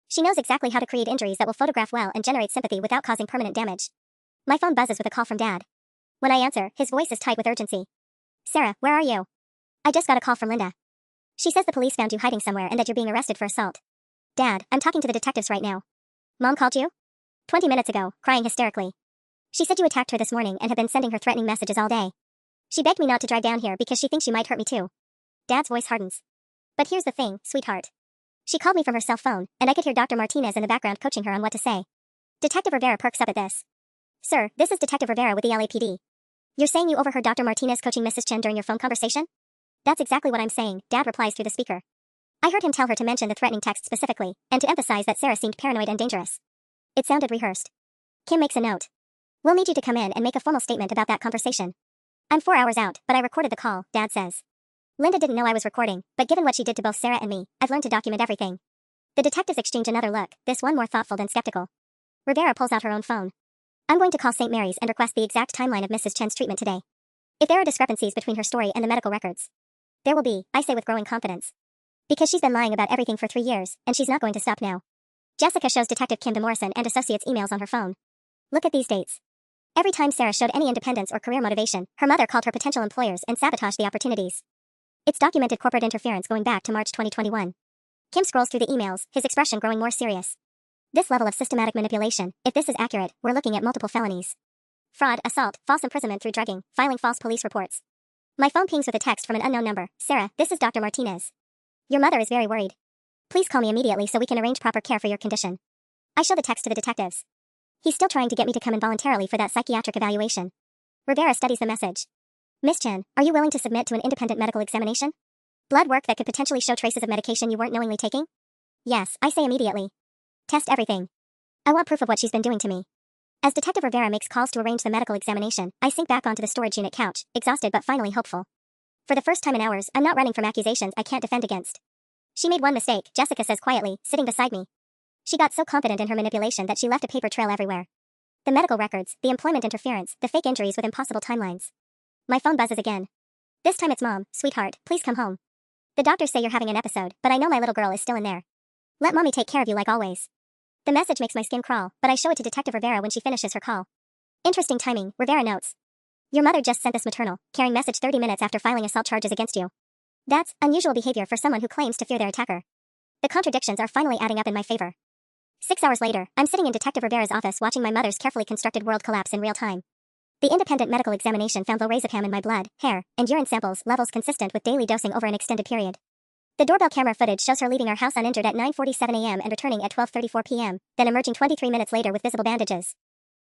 She knows exactly how to create injuries that will photograph well and generate sympathy without causing permanent damage. My phone buzzes with a call from Dad. When I answer, his voice is tight with urgency. Sarah, where are you? I just got a call from Linda. She says the police found you hiding somewhere and that you're being arrested for assault. Dad, I'm talking to the detectives right now. Mom called you? 20 minutes ago, crying hysterically. She said you attacked her this morning and have been sending her threatening messages all day. She begged me not to drive down here because she thinks she might hurt me too. Dad's voice hardens. But here's the thing, sweetheart. She called me from her cell phone, and I could hear Dr. Martinez in the background coaching her on what to say. Detective Rivera perks up at this. Sir, this is Detective Rivera with the LAPD. You're saying you overheard Dr. Martinez coaching Mrs. Chen during your phone conversation? That's exactly what I'm saying, Dad replies through the speaker. I heard him tell her to mention the threatening text specifically, and to emphasize that Sarah seemed paranoid and dangerous. It sounded rehearsed. Kim makes a note. We'll need you to come in and make a formal statement about that conversation. I'm 4 hours out, but I recorded the call, Dad says. Linda didn't know I was recording, but given what she did to both Sarah and me, I've learned to document everything. The detectives exchange another look, this one more thoughtful than skeptical. Rivera pulls out her own phone. I'm going to call St. Mary's and request the exact timeline of Mrs. Chen's treatment today. If there are discrepancies between her story and the medical records, there will be, I say with growing confidence. Because she's been lying about everything for 3 years, and she's not going to stop now. Jessica shows Detective Kim to Morrison and Associates emails on her phone. Look at these dates. Every time Sarah showed any independence or career motivation, her mother called her potential employers and sabotaged the opportunities. It's documented corporate interference going back to March 2021. Kim scrolls through the emails, his expression growing more serious. This level of systematic manipulation, if this is accurate, we're looking at multiple felonies. Fraud, assault, false imprisonment through drugging, filing false police reports. My phone pings with a text from an unknown number. Sarah, this is Dr. Martinez. Your mother is very worried. Please call me immediately so we can arrange proper care for your condition. I show the text to the detectives. He's still trying to get me to come involuntarily for that psychiatric evaluation. Rivera studies the message. Miss Chen, are you willing to submit to an independent medical examination? Blood work that could potentially show traces of medication you weren't knowingly taking? Yes, I say immediately. Test everything. I want proof of what she's been doing to me. As Detective Rivera makes calls to arrange the medical examination, I sink back onto the storage unit couch, exhausted but finally hopeful. For the first time in hours, I'm not running from accusations I can't defend against. She made one mistake, Jessica says quietly, sitting beside me. She got so confident in her manipulation that she left a paper trail everywhere. The medical records, the employment interference, the fake injuries with impossible timelines. My phone buzzes again. This time it's Mom. Sweetheart, please come home. The doctors say you're having an episode, but I know my little girl is still in there. Let Mommy take care of you like always. The message makes my skin crawl, but I show it to Detective Rivera when she finishes her call. Interesting timing, Rivera notes. Your mother just sent this maternal, caring message 30 minutes after filing assault charges against you. That's unusual behavior for someone who claims to fear their attacker. The contradictions are finally adding up in my favor. 6 hours later, I'm sitting in Detective Rivera's office watching my mother's carefully constructed world collapse in real time. The independent medical examination found lorazepam in my blood, hair, and urine samples levels consistent with daily dosing over an extended period. The doorbell camera footage shows her leaving our house uninjured at 9:47 a.m. and returning at 12:34 p.m., then emerging 23 minutes later with visible bandages.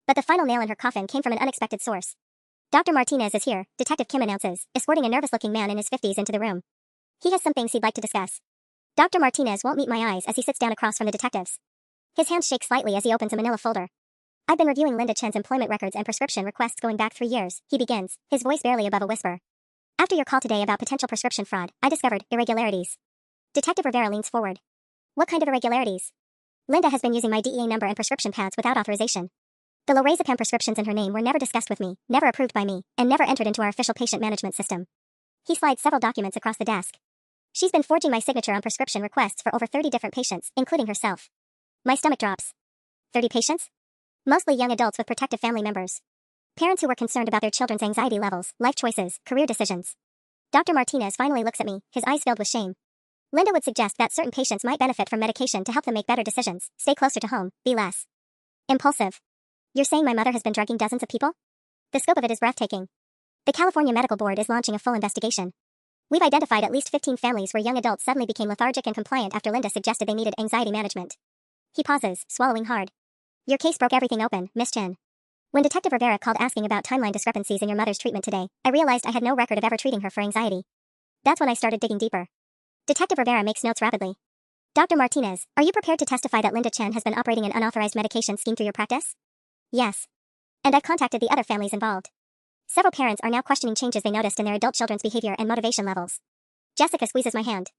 But the final nail in her coffin came from an unexpected source. Dr. Martinez is here, Detective Kim announces, escorting a nervous-looking man in his 50s into the room. He has some things he'd like to discuss. Dr. Martinez won't meet my eyes as he sits down across from the detectives. His hands shake slightly as he opens a manila folder. I've been reviewing Linda Chen's employment records and prescription requests going back 3 years, he begins, his voice barely above a whisper. After your call today about potential prescription fraud, I discovered irregularities. Detective Rivera leans forward. What kind of irregularities? Linda has been using my DEA number and prescription pads without authorization. The lorazepam prescriptions in her name were never discussed with me, never approved by me, and never entered into our official patient management system. He slides several documents across the desk. She's been forging my signature on prescription requests for over 30 different patients, including herself. My stomach drops. 30 patients? Mostly young adults with protective family members. Parents who were concerned about their children's anxiety levels, life choices, career decisions. Dr. Martinez finally looks at me, his eyes filled with shame. Linda would suggest that certain patients might benefit from medication to help them make better decisions, stay closer to home, be less impulsive. You're saying my mother has been drugging dozens of people? The scope of it is breathtaking. The California Medical Board is launching a full investigation. We've identified at least 15 families where young adults suddenly became lethargic and compliant after Linda suggested they needed anxiety management. He pauses, swallowing hard. Your case broke everything open, Miss Chen. When Detective Rivera called asking about timeline discrepancies in your mother's treatment today, I realized I had no record of ever treating her for anxiety. That's when I started digging deeper. Detective Rivera makes notes rapidly. Dr. Martinez, are you prepared to testify that Linda Chen has been operating an unauthorized medication scheme through your practice? Yes. And I've contacted the other families involved. Several parents are now questioning changes they noticed in their adult children's behavior and motivation levels. Jessica squeezes my hand.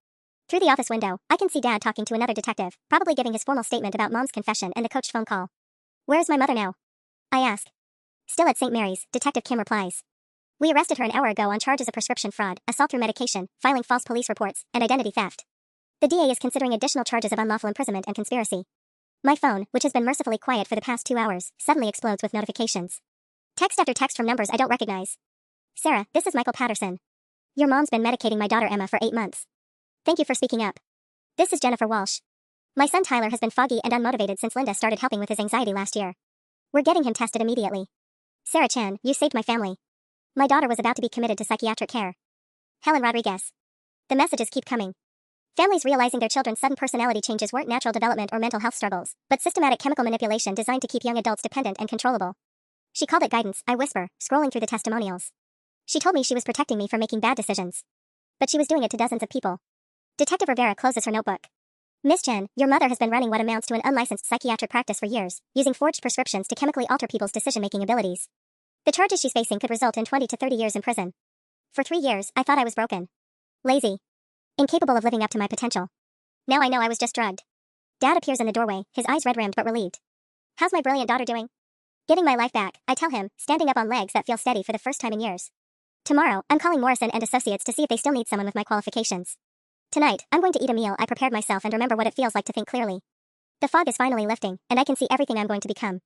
Through the office window, I can see Dad talking to another detective, probably giving his formal statement about Mom's confession and the coached phone call. Where is my mother now? I ask. Still at St. Mary's, Detective Kim replies. We arrested her an hour ago on charges of prescription fraud, assault through medication, filing false police reports, and identity theft. The DA is considering additional charges of unlawful imprisonment and conspiracy. My phone, which has been mercifully quiet for the past 2 hours, suddenly explodes with notifications. Text after text from numbers I don't recognize. Sarah, this is Michael Patterson. Your mom's been medicating my daughter Emma for 8 months. Thank you for speaking up. This is Jennifer Walsh. My son Tyler has been foggy and unmotivated since Linda started helping with his anxiety last year. We're getting him tested immediately. Sarah Chan, you saved my family. My daughter was about to be committed to psychiatric care. Helen Rodriguez. The messages keep coming. Families realizing their children's sudden personality changes weren't natural development or mental health struggles, but systematic chemical manipulation designed to keep young adults dependent and controllable. She called it guidance, I whisper, scrolling through the testimonials. She told me she was protecting me from making bad decisions. But she was doing it to dozens of people. Detective Rivera closes her notebook. Miss Chen, your mother has been running what amounts to an unlicensed psychiatric practice for years, using forged prescriptions to chemically alter people's decision-making abilities. The charges she's facing could result in 20 to 30 years in prison. For 3 years, I thought I was broken. Lazy. Incapable of living up to my potential. Now I know I was just drugged. Dad appears in the doorway, his eyes red-rimmed but relieved. How's my brilliant daughter doing? Getting my life back, I tell him, standing up on legs that feel steady for the first time in years. Tomorrow, I'm calling Morrison and Associates to see if they still need someone with my qualifications. Tonight, I'm going to eat a meal I prepared myself and remember what it feels like to think clearly. The fog is finally lifting, and I can see everything I'm going to become.